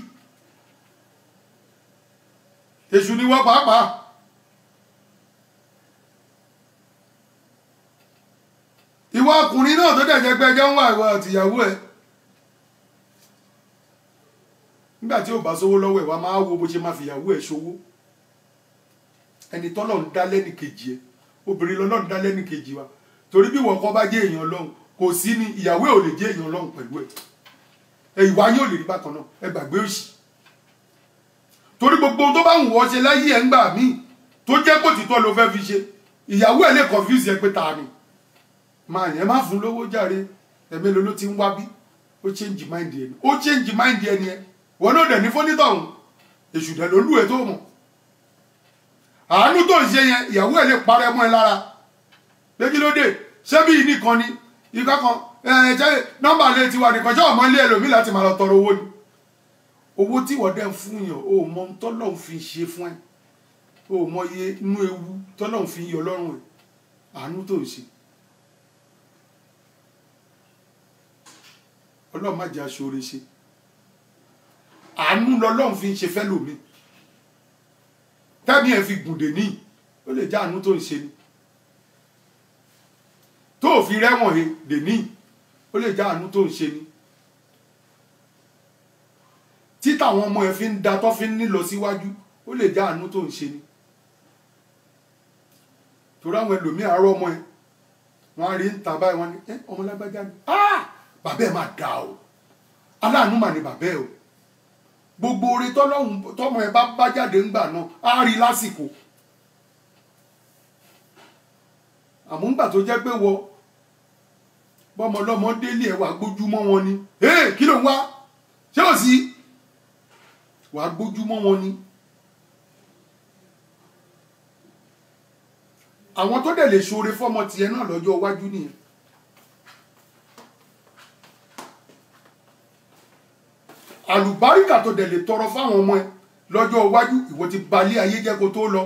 S2: èṣù ni wọ́n pàápàá ìwọ ọkùnrin náà tó dẹ̀ jẹ́ pé ẹjọ́ ń wá ìwọ àtìyàwó ẹ̀ nígbà tí ó bá sówó lọ́wọ́ ẹ̀ wá máa wo bó ṣe máa fìyàwó ẹ̀ ṣòwò ẹni tọ́lọ̀ ń dá lẹ́nì kejì ẹ̀ obìnrin lọ́lọ́ ń dá lẹ́nì kejì wa torí bí wọ́n kọ́ bá jẹ́ èèyàn Ọlọ́run kò sí ni ìyàwó ẹ̀ ò lè jẹ́ èèyàn Ọlọ́run pẹ̀lú ẹ̀ ìwà yóò lè rí bákan náà ẹ gbàgbé òṣì torí gbogbo ohun tó bá wù wọ́n ṣe láyé ẹ̀ ń gbà míì tó jẹ́ kó títọ́ ló fẹ́ fi ṣe ìyàwó ẹ̀ lè confuse ẹ pé ta ni máa yẹn má fún lówó jàre ẹ̀mí ló ti ń wá bí ó change mind ẹni ẹ wọn náà dẹ̀ ní fọ́nítọ̀ ọ̀hún èṣù dẹ̀ ló lù ẹ́ tó mọ̀ àánú tó ń ṣe yẹn ìyàwó ẹ̀ lè parẹ́ mọ́ ẹ lára pé kí ló dé ṣé bí nìkan ni ìka kan ṣe nọ́mbà lè tiwa nìkan ṣé ọmọ ilé ẹlòmíì láti máa lọ tọrọ owó ni owó tí wọ́n dẹ̀ ń fún yàn ó mọ tọ́lọ́hún fi ṣe fún ẹ ó mọ iye inú ewu tọ́lọ́hún fi yọ lọ́rùn ẹ àánú tó ń ṣe ọlọ́run má jẹ́ aṣọ́re ṣe àánú lọ́lọ́run fi ń ṣe fẹ́ lómi tẹ́mi ẹ̀ fi gùndè ní ó lè jẹ́ àánú tó ń ṣe ni tó fi rẹ́wọ̀n he dè ní ó lè jẹ́ àánú tó ń ṣe ni títà àwọn ọmọ ẹ̀ fi ń da tó fi ń nílọ síwájú ó lè jẹ́ àánú tó ń ṣe ni torí àwọn ẹlòmíì àárọ̀ ọmọ ẹ̀ wọ́n á rí ń ta báyìí wọ́n ní ọmọ lágbájá ni bàbá ẹ̀ máa dà o aláàánú mà ní bàbá ẹ̀ o gbogbo oore tọ́mọ ẹ bá jáde ńgbà náà á rí lásìkò. àmọ́ ńgbà tó jẹ́ pé wọ bọ́mọ lọ́mọ délé ẹ̀ wà gbójúmọ́ wọn ni kí ló ń wá ṣé ò sí wà gbójúmọ́ wọn ni. àwọn tó dẹ̀ lè ṣoore fọ́mọ tiẹ̀ náà lọ́jọ́ iwájú nìyẹn. àlùbáríkà tó dẹ̀ lè tọrọ fáwọn ọmọ ẹ lọ́jọ́ iwájú ìwọ ti balẹ̀ ayé jẹ́ kó tó lọ.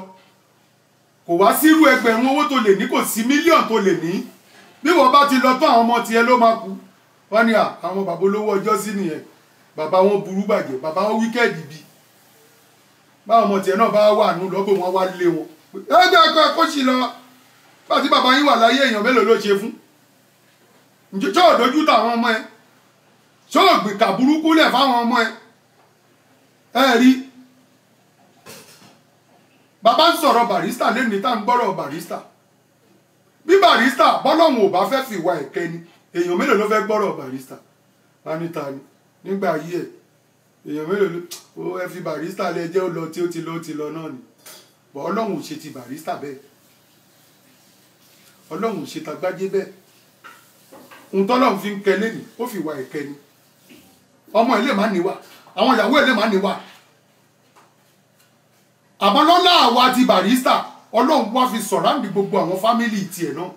S2: kò wá sírú ẹgbẹ̀rún owó tó lè ní, kò sí mílíọ̀nù tó lè ní. bí wọ́n bá ti lọ tán àwọn ọmọ tiẹ̀ ló máa kú. wọ́n ní àwọn bàbá olówó ọjọ́ sí nìyẹn, bàbá wọn burú bàjẹ́, bàbá wọn wíkẹ́ẹ̀dì bí. báwọn ọmọ tiẹ̀ náà bá wà nù lọ́gbọ̀n wọn wá lé wọn. ẹgbẹ́ ẹ̀kọ́ ẹ̀kọ́ sí lọ bá ti bàbá yín wà láyé èèyàn mélòó ló ṣe fún. ǹjẹ́ ṣó ò dojú táwọn ọmọ ẹ, ṣó ò gbìkà burúkú lẹ̀ fáwọn ọmọ ẹ. ẹ rí bàbá ń sọ̀rọ̀ Barrister lẹ́ni tá ń gbọ́rọ̀ Barrister. bí Barrister bọ́lọ́hún ò bá fẹ́ fìwà ẹ̀kẹ́ ni èèyàn mélòó ló fẹ́ gbọ́rọ̀ Barrister. anita ni nígbà ayé ẹ̀ èèyàn mélòó ló ẹ fi Barrister lẹ́jẹ́ ó lọ tí ó ti lọ náà ni. bọ́ ọlọ́run ò ṣe ti Barrister bẹ́ẹ̀, ọlọ́run ò ṣe tagbájé bẹ́ẹ̀. ohun tọ́lọ́run fi ń kẹ lẹ́nìí ó fi wà ẹ̀kẹ́ ni. ọmọ ẹ̀ lè má níwà, àwọn ìyàwó ẹ̀ lè má níwà. àmọ́ lọ́lá àwa ti Barrister ọlọ́run wá fi sọ̀ráǹdì gbogbo àwọn fámìlì tiẹ̀ náà.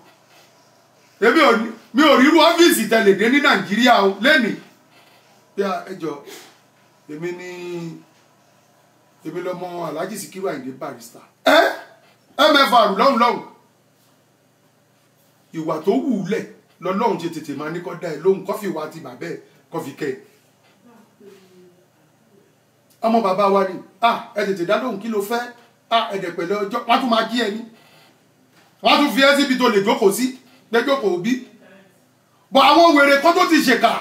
S2: mi ò rírú ọ́fíìsì tẹ̀lé dé ní Nàìjíríà lẹ́nìí. bí ẹjọ́ èmi lọ́mọ Alhaji Sikiru Ayinde Barrister. mfr lọ́hùn ìwà tó wù ú lẹ̀ lọ́lọ́run ṣe tètè máa ní kọ́ dá ẹ lóhùn kọ́fì wa ti bàbẹ́ ẹ kọ́fì kẹ́ ẹ. ọmọ bàbá wa ni ẹ tètè dá lóhùn kí ló fẹ́ ẹ̀dẹ̀ pẹ̀lẹ́ ọjọ́ wọ́n tún máa jí ẹni wọ́n tún fi ẹ́ síbi tó lè jókòó sí lẹ́jọ́kòó bí. bọ́ àwọn wèrè kan tó ti ṣèkà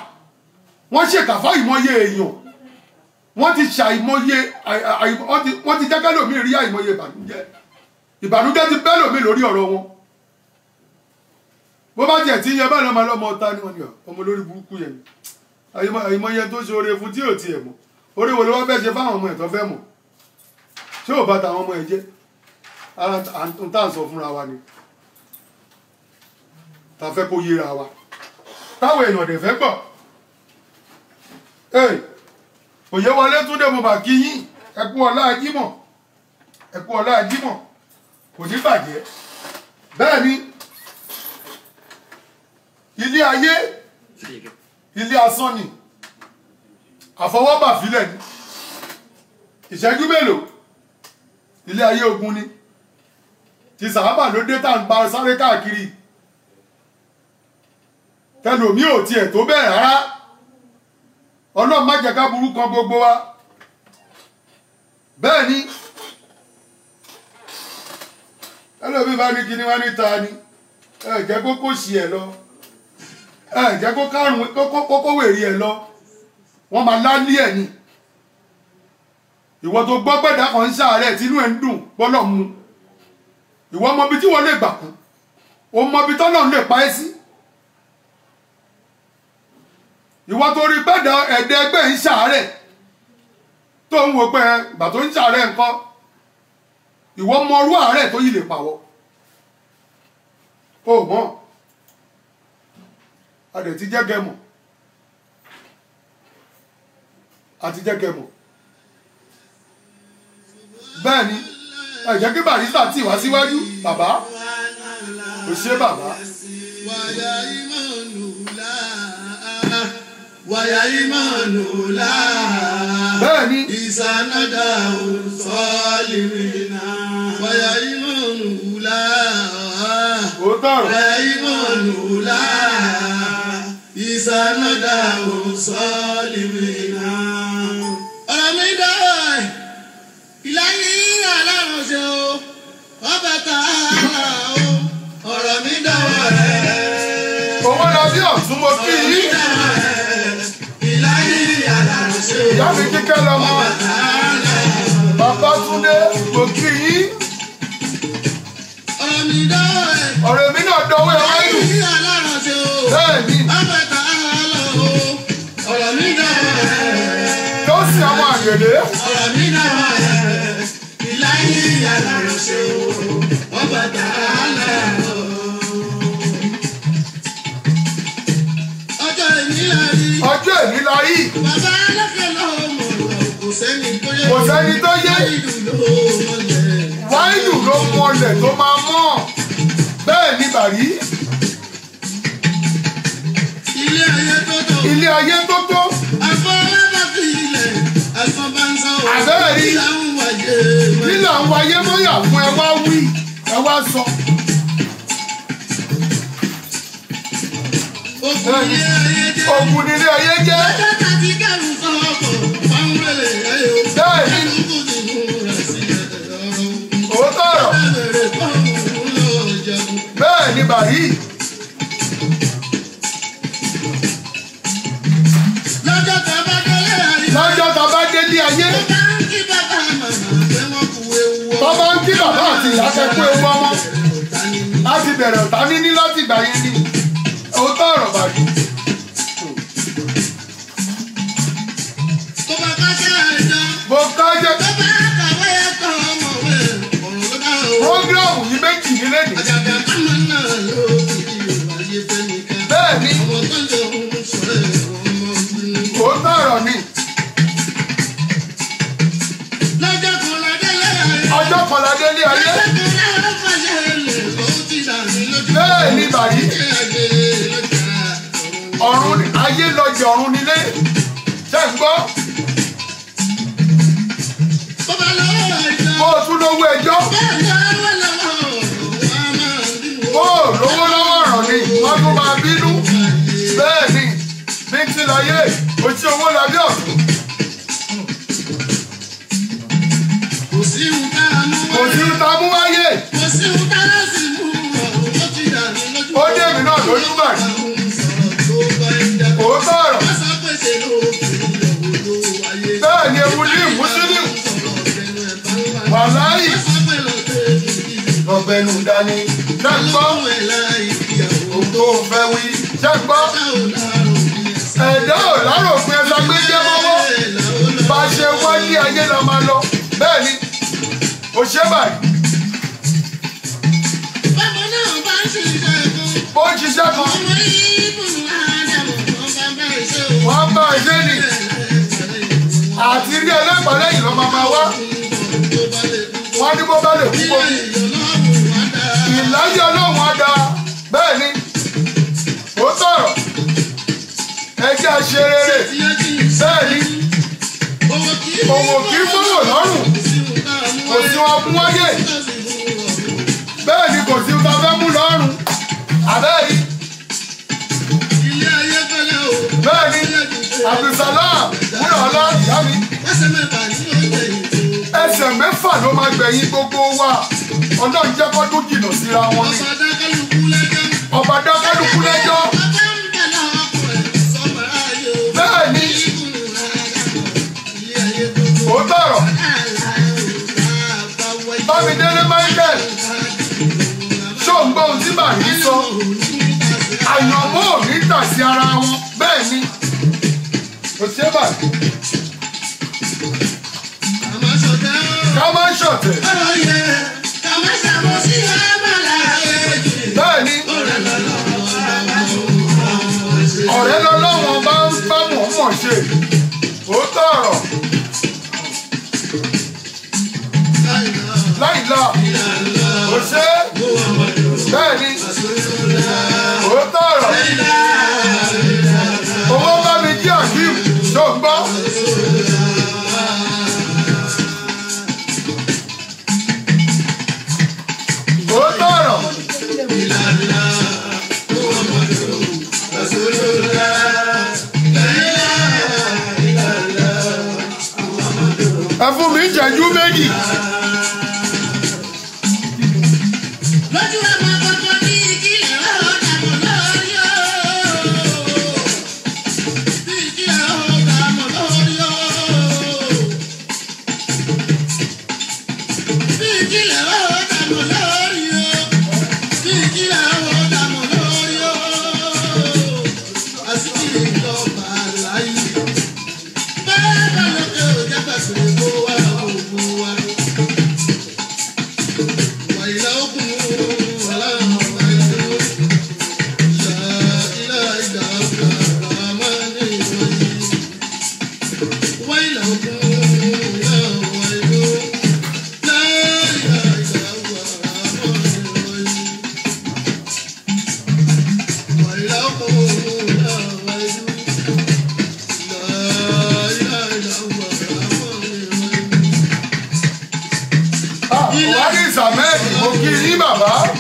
S2: wọ́n ṣèkà fún àìmọye èèyàn, wọ́n ti ṣàìmọye wọ́n ti jẹ́kẹ́ lómi rí àìmọye ìbànújẹ́ ti bẹ́ lómi lórí ọ̀rọ̀ wọn. bó bá tiẹ̀ tí ń yẹ bá lọ́mọ lọ́mọ ta ni wọ́n ní ọmọ lórí burúkú yẹn àìmọye tó ṣe oore fún tí ò tiẹ̀ mọ̀, orí wo ló wá fẹ́ ṣe fáwọn ọmọ ẹ̀ tó fẹ́ mọ̀, ṣé ò bá tàwọn ọmọ ẹ̀ jẹ́ ara ń tà ń sọ fúnra wa ni ta fẹ́ kó yéra wa táwọn èèyàn dẹ̀ fẹ́ gbọ́. òye wọlé tún dé mo bà kí yín ẹkú ọlá Jímọ̀ kò ní bàjẹ́. bẹ́ẹ̀ ni ilé ayé ilé asán ni, àfọwọ́bà fílẹ̀ ni, ìṣẹ́jú mélòó ilé ayé ogun ni, ti sàábà ló dé tá à ń bá sáré káàkiri tẹlomi ò tiẹ̀ tó bẹ́ẹ̀ rárá. ọlọ́run má jẹ́ ká burú kan gbogbo wa. bẹ́ẹ̀ ni ẹlòmíì bá ní kíní wá níta ni jẹ́ kókó sí ẹ lọ, jẹ́ kó kárùn kókó wèrè ẹ lọ, wọ́n máa lálé ẹ̀ ni. ìwọ tó gbọ́ gbẹ̀dá kan ń ṣàárẹ̀ tínú ẹ̀ ń dùn bọ́lọ̀ mu, ìwọ mọ ibi tí wọ́n lè gbà kú, o mọ ibi tọ́lọ́run lè pa ẹ́ sí. ìwọ tó rí gbẹ̀dá ẹ̀dẹ́ ẹgbẹ́ ń ṣàárẹ̀ tó ń wo pé ìgbà tó ń ṣàárẹ̀ nǹkan, ìwọ mọ orú àárẹ̀ tó yìí lè pàwọ́ o mọ̀. a dẹ̀ ti jẹ́ kẹ́ mọ̀, àti jẹ́ kẹ́ mọ̀. bẹ́ẹ̀ ni ẹ jẹ́ kí Barrister tì wá síwájú bàbá kò ṣe bàbá.
S1: wàyà ìmọ̀nù là.
S2: bẹ́ẹ̀ ni
S1: ìsànàdà òsọ́lìmìnà. wàyà ìmọ̀nù là.
S2: ó tọrọ.
S1: wàyà ìmọ̀nù là. ìsànàdà òsọ́lìmìnà. ọ̀rọ̀ mi dá ìlàyé aláàrùn ṣe o ọbẹ̀ tá a o ọ̀rọ̀ mi dá wà rẹ̀.
S2: owó lọ bí ọ̀tún mo kí yín. ìyá mi kíkẹ́ lọ́mọ bàbá Túndé mo kí yín. ọ̀rọ̀ mi náà dọ̀wọ́ ẹ̀ wáyé. bẹ́ẹ̀ ni tó sì ọmọ àgbẹ̀ gèlè.
S1: ọ̀rọ̀ mi náà wà ẹ̀ ìláyé ìyàrá ṣe o ọba tààlà o. ọjọ́ èmi la rí.
S2: ọjọ́ èmi la rí.
S1: bàbá alákẹ́ lọ́wọ́ mọ̀ kò sẹ́ni tó yẹ.
S2: kò sẹ́ni tó yẹ. wáìlù ló mọlẹ̀ tó máa mọ̀. bẹ́ẹ̀ ni bàrí.
S1: ilé ayé tó tó.
S2: ilé ayé tó tó.
S1: àfọwọ́bàbí ilẹ̀ àfọ̀bánsá o.
S2: àbẹ́rẹ́ rí. nílà ń wáyé mọ́yà fún ẹ wá wí ẹ wá sọ.
S1: ogun ilé ayé jẹ́.
S2: ogun ilé ayé jẹ́.
S1: ọjọ́ tàbí kẹrù sọ́kọ̀ fáwọlẹ̀ ayé o.
S2: bẹ́ẹ̀ ni.
S1: ẹnu kò ní múra sí ọ̀rọ̀.
S2: òótọ́ ọ̀rọ̀.
S1: bẹ̀rẹ̀ fọ́ọ̀mù lọ́ọ́ jẹun.
S2: bẹ́ẹ̀ ni bàrí.
S1: lọ́jọ́ tá a bá délé ayé.
S2: lọ́jọ́ tá a bá délé ayé. bàbá ń kí bàbá àti ìyá kẹ́kọ̀ọ́ ewu ọmọ. a ti bẹ̀rẹ̀ ọ̀tá níní láti ìgbà yẹn ni. òótọ́ ọ̀rọ̀ bàrí.
S1: tó bá bá jẹ́ ẹjọ́.
S2: mo kájẹ́.
S1: tó bá kàwé ẹ̀kọ́ ọmọwé ọ̀rọ̀ ló dá o.
S2: prógráàmù yìí méjì nílé ni.
S1: àjàgà kọ́mọ náà ló fi ayé fẹ́ nìkan.
S2: bẹ́ẹ̀ ni.
S1: ọmọ tó ń jẹ òun sọ̀rọ̀ ọmọ bínú.
S2: òótọ́ ọ̀rọ̀ ni.
S1: lọ́jọ́ kan la délé ayé.
S2: ọjọ́ kan la délé ayé.
S1: lọ́jọ́ kan la fàyè lè ló ti dà mí lójú.
S2: bẹ́ẹ̀ ni bàrí. ọ̀run ayé lọ́jọ́ ọ̀run nílé. ṣé ń gbọ́.
S1: bó bá lọ́wọ́ ẹjọ́.
S2: bó o tún lówó ẹjọ́.
S1: bẹ́ẹ̀ ni ọwọ́ lọ́wọ́ wa máa ń bínú.
S2: bó o lówó lọ́wọ́ ọ̀rọ̀ ni wọ́n tún máa bínú. bẹ́ẹ̀ ni bí n ti láyé ojú owó labí ọ̀tún.
S1: kò sí ohun tá a mú
S2: kò sí ta mú wáyé.
S1: kò sí ohun tá a sì mú ọ̀run ó ti dà mí lójú.
S2: ó dé mi náà lójú bàrí. òótọ́ ọ̀rọ̀. bẹ́ẹ̀ ni ewu ní ìmúsílì. wàláyì. lọ́bẹ̀nù dání. ṣé ń gbọ́. ohun tó fẹ́ wí. ṣé ń gbọ́. ẹ̀dá ò láròpin ẹ̀sà gbé jẹ́ mọ́wọ́. bá a ṣe wá ní ayé la máa lọ. bẹ́ẹ̀ ni ò ṣe báyìí.
S1: báwo náà bá ń ṣiṣẹ́ kan.
S2: bó ń ṣiṣẹ́ kan.
S1: ọmọ ìbùnú àdàmọ̀ ọba bá ṣe o.
S2: wọ́n bá a ṣe ni. àti rí ẹlẹ́gbàá lẹ́yìn lọ́ máa wá. wọ́n ní bó bá lè kú gbogbo. ìláyé ọlọ́run á da. bẹ́ẹ̀ ni ó tọ̀rọ̀. ẹjẹ́ àṣẹ rere. bẹ́ẹ̀ ni òwò kì í fọwọ́ lọ́rùn. kò sí wọn fún wáyé. bẹ́ẹ̀ ni kò sí wọn fẹ́ mú lọ́rùn. àbẹ́ẹ̀ni. bẹ́ẹ̀ ni Abdulsalam múlò ọlá ìyá mi. ẹsẹ̀ mẹ́fà ló máa gbẹ̀yìn gbogbo wa. ọlọ́run jẹ́ kó tó jìnnà síra wọn ni. ọba dá kálukú lẹ́jọ́. bẹ́ẹ̀ ni ó tọ̀rọ̀. Bámidélé Michael ṣó ń gbọ́ ohun tí bàrí sọ. àyànmọ́ ò ní tà sí ara wọn. bẹ́ẹ̀ ni kò ṣe bàrí. ká má ṣọ̀tẹ̀. bẹ́ẹ̀ ni ọ̀rẹ́ lọ́lọ́wọ́n bá ń bá mọ̀ ṣe. ó tọ̀rọ̀. láìla kò ṣe bẹ́ẹ̀ ni ó tọ̀rọ̀. owó bá mi jí àkíyù tó ń gbọ́. ó tọ̀rọ̀. ẹ fún mi ìjẹ́jú méjì.
S1: lójú ẹ̀ máa kọ́kọ́ ní ìkílẹ̀ ọ̀hún dàmọ̀ lórí o. bí ìkílẹ̀ ọ̀hún dàmọ̀ lórí o. bí ìkílẹ̀ ọ̀hún dàmọ̀ lórí o. bí ìkílẹ̀ ọ̀hún dàmọ̀ lórí o. àsìkò ìjọba láyé. bẹ́ẹ̀ bá lókè òjá pẹ̀sù
S2: bàbá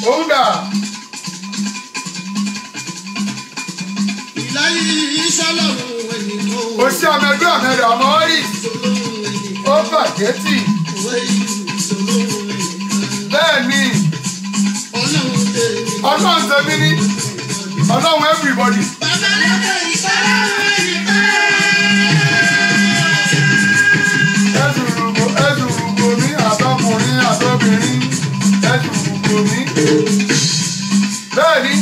S2: òun dà. ó ṣe àmẹ́gbẹ́ àmẹ́rẹ́ ọmọ rí ó bàjẹ́ tì bẹ́ẹ̀ ni ọlọ́run tẹ̀mí ní ọlọ́run everybody. ẹ̀dùrùgbò mi àtọkùnrin àtọbìnrin ẹ̀dùrùgbò mi bẹ́ẹ̀ ni.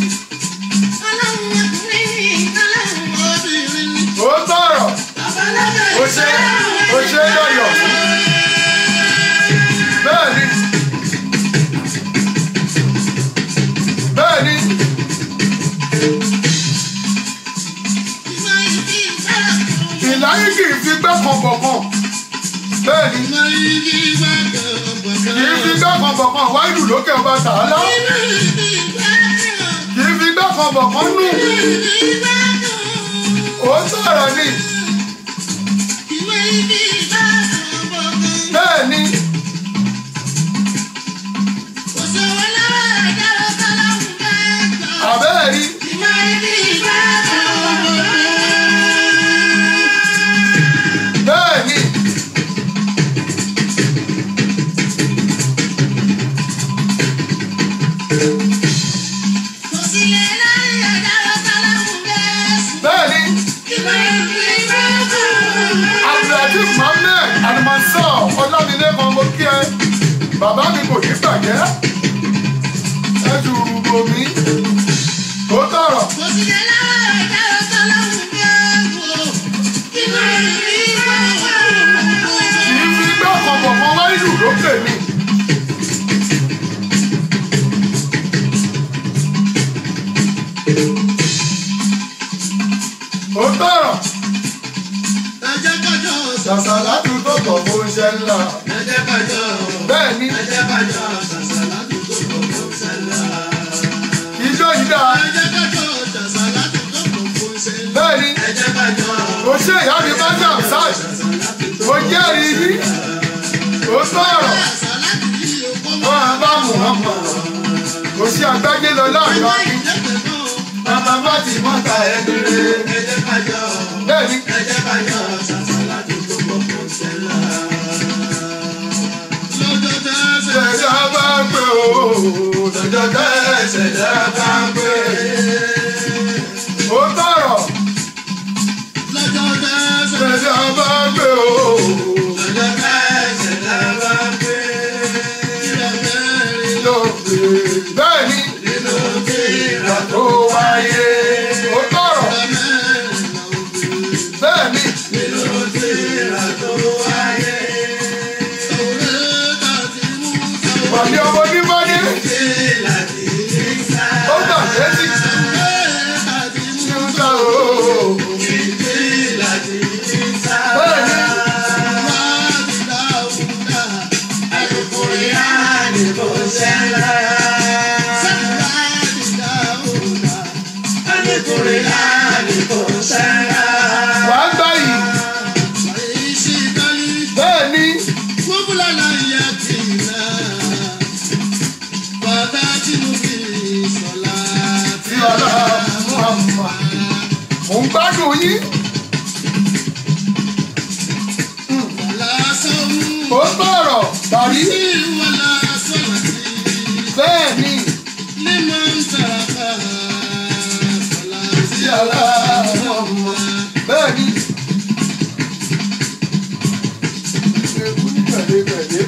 S2: ó tọrọ ó ṣe lọ́yọ̀ bẹ́ẹ̀ ni bẹ́ẹ̀ ni. ìláyé kì í fi gbẹ́kan bọ̀kan bẹ́ẹ̀ ni kì í fi gbẹ́kan bọ̀kan wáìlú lókè ọba tààlà kì í fi gbẹ́kan bọ̀kan nù ó sọ̀rọ̀ ni bẹ́ẹ̀ ni. àbẹ́ẹ̀ rí. bẹ́ẹ̀ ni. Abdulatif Mohammed Alimansor Ọlámilékan mo kí ẹ bàbá mi kò ní bàjẹ́ ẹ̀dùrùgbò mi ó tọrọ. kì í fi gbọ́kàn bọ̀kan wáìlú lókè mi. ó tọrọ. Sàṣàlátù tó kọ̀ fún iṣẹ́ ńlá. Bẹ́ẹ̀ ni.
S3: Sàṣàlátù tó kọ̀ fún iṣẹ́ ńlá.
S2: Ijó yìí dáa. Bẹ́ẹ̀ ni. Kò ṣe ìyá mi bá jà sáà. Mo jẹ́rìí yí. Ó sọ̀rọ̀. Wọ́n á bá Muhammad. Kò ṣe àgbájé lọ láàrin ọdún. Bàbá bá ti mọ́ta ẹni rẹ̀. Bẹ́ẹ̀ ni. Ṣẹ̀dá bá gbé o, lọ́jọ́ tẹ́ ṣẹ̀dá bá gbé. Ó tọrọ. Ṣẹ̀dá bá gbé o, lọ́jọ́ tẹ́ ṣẹ̀dá bá gbé. Bẹ́ẹ̀ ni. Nínú kíra tó wáyé. Ó tọrọ. Bẹ́ẹ̀ ni. Nínú kíra tó wáyé. Wàlí ọmọ onímọ̀dé. Ó gbà létí. Nígbà o. Bẹ́ẹ̀ni. Wà á gbá yìí. Bẹ́ẹ̀ni. Mo ń gbádùn yín. Ó sọ̀rọ̀ tàbí. Bẹ́ẹ̀ ni. Bẹ́ẹ̀ ni. Ewu ní pẹ̀lẹ́pẹ̀lẹ́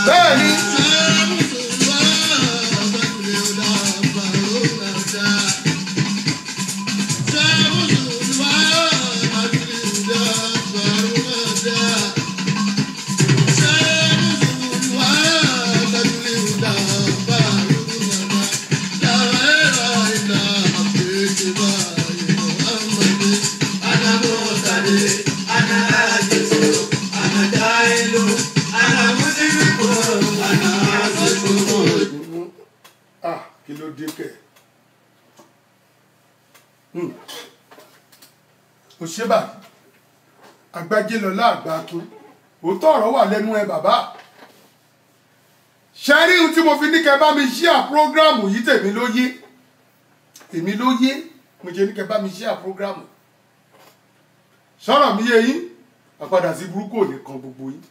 S2: bẹ́ẹ̀ ni. ò ṣe báyìí Agbájélọlá Àgbàkin òótọ́ ọ̀rọ̀ wà lẹ́nu ẹ bàbá ṣe rí ohun tí mo fi ní kẹ́ bá mi share prógráàmù yìí tèmi ló yé èmi ló yé mo ṣe ní kẹ́ bá mi share prógráàmù sọ̀rọ̀ mi yé yín àpadà sí burúkú ò ní kan gbogbo yín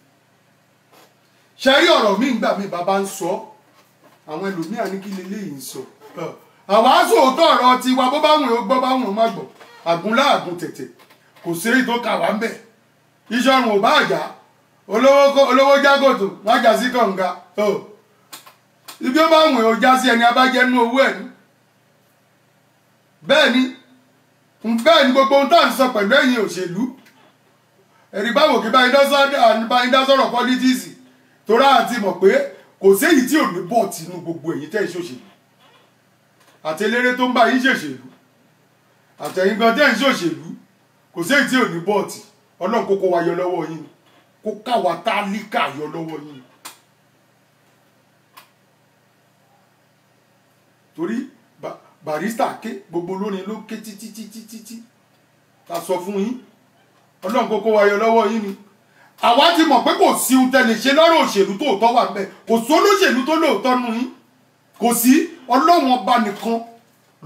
S2: ṣe rí ọ̀rọ̀ mi gbà mí bàbá ń sọ àwọn ẹlòmíà ní kí leléyìí ń sọ àwọn aṣọ òótọ́ ọ̀rọ̀ tiwa bó bá wùn ó gbọ́ bá wùn ó má gbọ́ àgúnlá àgùn tètè kò sí èyí tó kà wá ń bẹ̀ ìṣọ̀rùn ò bá àjà olówó jágòtò wọ́n já sí kànga ibi ó bá wùn ó já sí ẹni abájẹ́ nínú owó ẹ̀ ní bẹ́ẹ̀ ni gbogbo ohun tá à ń sọ pẹ̀lú ẹ̀yin òṣèlú ẹ̀rí báwo kí báyìí dá sọ̀rọ̀ pọ́lítíìsì torá àti mọ̀ pé kò séyìí tí ò ní bọ̀ tínú gbogbo ẹ̀yin tẹ́ ń ṣòṣèlú àti eléré tó ń bá yín ṣòṣèlú àtẹ̀yìn gan tẹ́ ń ṣòṣèlú kò séyìí tí ò ní bọ̀ tì ọlọ́run kókó wa yọ lọ́wọ́ yín kó káwa tálíkà yọ lọ́wọ́ yín torí Barrister ké gbogbo olórin ló ké títí ta sọ fún yín ọlọ́run kókó wa yọ lọ́wọ́ yín ni àwa ti mọ̀ pé kò sí ohun tẹ́lẹ̀ ṣe lọ́rọ̀ òṣèlú tó tọ́ wà bẹ́ẹ̀ kò sí olóṣèlú tó lóòótọ́ nù yín kò sí ọlọ́run ọba nìkan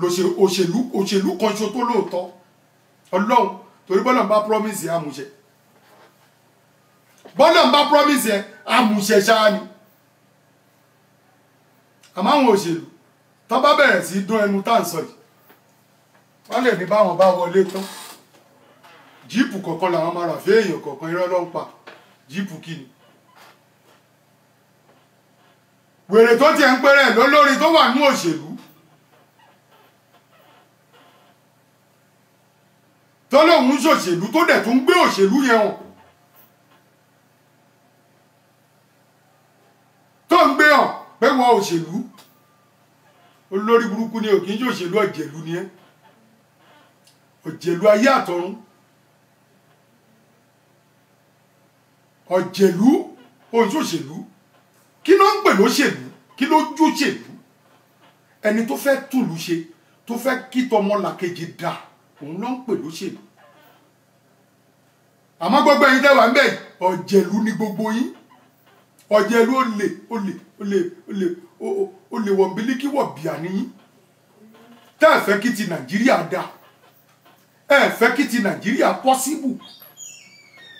S2: òṣèlú kan ṣo tó lóòótọ́ ọlọ́run torí bọ́lá ń bá promise yẹn àmúṣẹ bọ́lá ń bá promise yẹn àmúṣẹ ṣáá ni àmọ́ àwọn òṣèlú tó bá bẹ̀rẹ̀ sí dún ẹnu tá à ń sọ yìí wọ́n lè ní báwọn bá wọlé tán jíìpù kọ̀ọ̀kan làwọn máa rà fún èèyàn kọ̀ọ̀kan irọ́ ló ń pa jíìpù kí ni wèrè tó tiẹ̀ ń pẹ́rẹ́ lólórin tó wà ní òṣèlú tó lóun ń ṣòṣèlú tó dẹ̀ tún gbé òṣèlú yẹn hàn tó ń gbé hàn pé wọ́n òṣèlú olórí burúkú ni ò kì í ṣòṣèlú ọ̀jẹ̀lú ni ẹ́ ọ̀jẹ̀lú ayé àtọ̀run ọ̀jẹ̀lú òṣòṣèlú kí ló ń pè lóṣèlú kí ló jóṣèlú ẹni tó fẹ́ túlù ṣe tó fẹ́ kí tọmọlàkejì dà òun ló ń pè lóṣèlú àmọ́ gbogbo ẹ̀yin tẹ́wà ń bẹ̀ ọ̀jẹ̀lú ni gbogbo yín ọ̀jẹ̀lú olè wọ̀nbílíkì wọ̀ bíà níyín tẹ́ ẹ̀ fẹ́ kí ti Nàìjíríà dà ẹ̀ fẹ́ kí ti Nàìjíríà pọ́síbù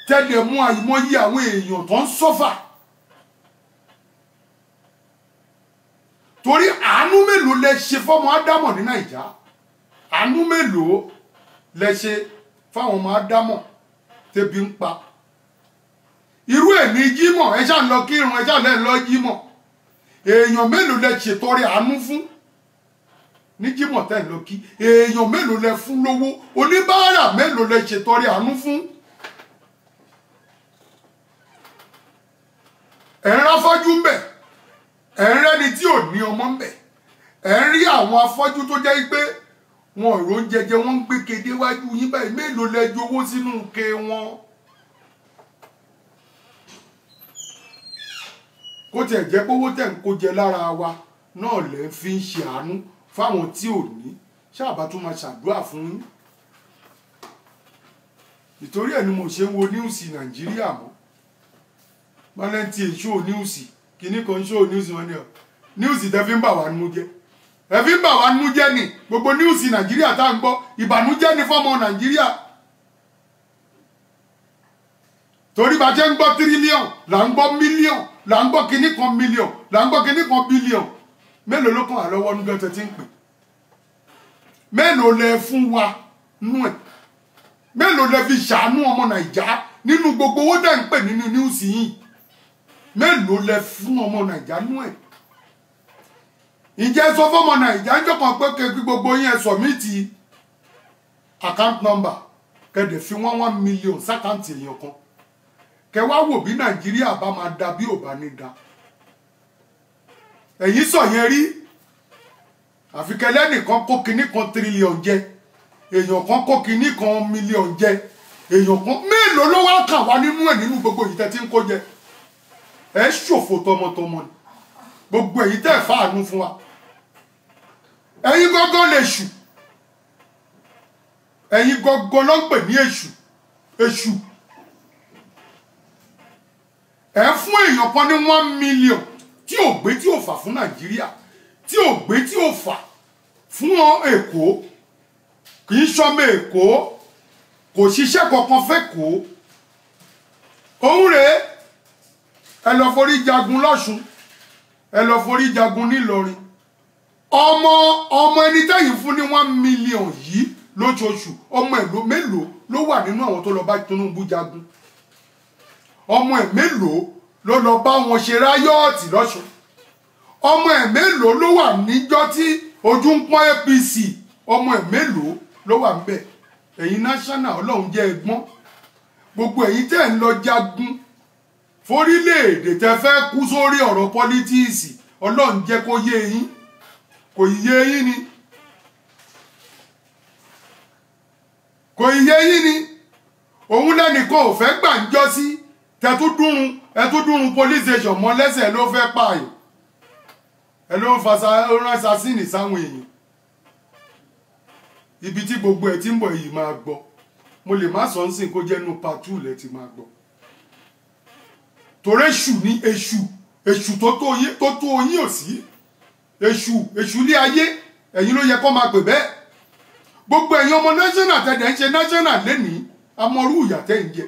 S2: tẹ́lẹ̀ mú àìmọye àwọn èèyàn tó ń sọ́fà torí àánú mélòó lẹ ṣe fọ́mọ Ádámọ̀ ní Nàìjà àánú mélòó lẹ ṣe fáwọn ọmọ Ádámọ̀ tẹ́bi ń pa irú ẹ̀ ní Jímọ̀ ẹ ṣáà ń lọ kírun ẹ ṣáà lẹ́ ń lọ Jímọ̀ èèyàn mélòó lẹ ṣètọrẹ àánú fún ní Jímọ̀ tẹ́ ń lọ kí èèyàn mélòó lẹ fún lówó oníbàárà mélòó lẹ ṣètọrẹ àánú fún ẹ̀ ń ráfọ́jú ń bẹ̀ ẹ̀ ń rẹ́ni tí ò ní ọmọ ń bẹ̀ ẹ̀ ń rí àwọn afọ́jú tó jẹ́ pé wọn ò rò ń jẹjẹ wọn ń gbé kéde wájú yín báyìí mélòó lẹ ju owó sínú ke wọn. kó tiẹ̀ jẹ́ pé owó tẹ̀ ń kó jẹ lára wa náà lẹ́ fi ń ṣe àánú fáwọn tí ò ní ṣáàbà tún máa ṣàdúrà fún yín. ìtorí ẹ̀ ni mo ṣe ń wo níwùsì Nàìjíríà mọ́ mọ́lẹ́ntì ṣó níwùsì kìíní kan ṣó níwùsì wọn ni ọ níwùsì tẹ́ fi ń bà wá nínú jẹ́ ẹ fi ń bà wá nínú jẹ́ ni gbogbo níwùsì Nàìjíríà tá à ń gbọ́ ìbànújẹ́ ni fọ́mọ Nàìjíríà torí bá jẹ́ ń gbọ́ tírílíọ̀n là ń gbọ́ mílíọ̀n là ń gbọ́ kìíní kan mílíọ̀n là ń gbọ́ kìíní kan bílíọ̀n mélòó ló kàn á lọ́wọ́ nígbà tẹ́ ti ń pè mélòó lẹ fún wa nú ẹ̀ mélòó lẹ fi ṣàánú ọmọ Nàìjà nínú gbogbo owó dẹ̀ ń pè nínú níwùsì yìí mélòó lẹ fún ọmọ Nàìjà nú ẹ̀ ǹjẹ́ sọ fọ́mọ Nàìjà ń jọkàn pé kí gbogbo yín ẹ sọ̀míìtì account number kẹ́dẹ̀ fi 1 million sákàǹtì èèyàn kan kẹ wá wò bí Nàìjíríà bá máa da bí ò bá ní da ẹ̀yin sọ yẹn rí àfikẹ́lẹ́ nìkan kó kinní kan tírílíọ̀n jẹ èèyàn kan kó kinní kan mílíọ̀n jẹ èèyàn kan mélòó ló wá kà wá nínú ẹ̀ nínú gbogbo yìí tẹ́ ti ń kó jẹ ẹ ṣòfò tọmọtọmọ ni gbogbo èyí tẹ́ ẹ̀ fàánú fún wa ẹ̀yin gángan lè ṣù ẹ̀yin gangan ló ń pè ní èṣù ẹ fún èèyàn kan ní 1 million tí ò gbé tí ò fà fún Nàìjíríà tí ò gbé tí ò fà fún Èkó kì í ṣọmọ Èkó kò ṣiṣẹ́ kankan fẹ́ kó òun rèé ẹ lọ forí jagun lọ́ṣun ẹ lọ forí jagun nílọrin ọmọ ẹni tẹ́yìn fún ní 1 million yìí lóṣooṣù ọmọ ẹ̀ mélòó ló wà nínú àwọn tó lọ bá Tinubu jagun ọmọ ẹ̀ mélòó ló lọ bá wọn ṣe ráyọ́ọ̀tì lọ́ṣun ọmọ ẹ̀ mélòó ló wà níjọ́ tí ojú ń pọ́n APC ọmọ ẹ̀ mélòó ló wà ńbẹ̀ ẹ̀yin national ọlọ́run jẹ́ ẹgbọ́n gbogbo ẹ̀yin tẹ́ ń lọ jagun forílẹ̀-èdè tẹ́ fẹ́ kú sórí ọ̀rọ̀ pọ́lítíìsì ọlọ́run jẹ́ kó yé yín kò yé yín ni kò yé yín ni òun lẹ́nìkan ò fẹ́ gbàǹjọ́ sí ẹtúndúrún police station mọ́ lẹ́sẹ̀ ló fẹ́ pààyàn ẹ ló ń fa rán assassin sáwọn èèyàn ibi tí gbogbo ẹ̀ tí ń bọ̀ yìí máa gbọ́ mo lè má sọ ń sìn kó jẹ́ inú part 2 lẹ́ ti máa gbọ́ torí èṣù ní èṣù tó tó yín ò sí èṣù ilé ayé ẹ̀yin ló yẹ kó máa pè bẹ́ẹ̀ gbogbo ẹ̀yin ọmọ national tẹ̀dẹ̀ ń ṣe national lẹ́nìí amọ̀rú ìyà tẹ́ ń jẹ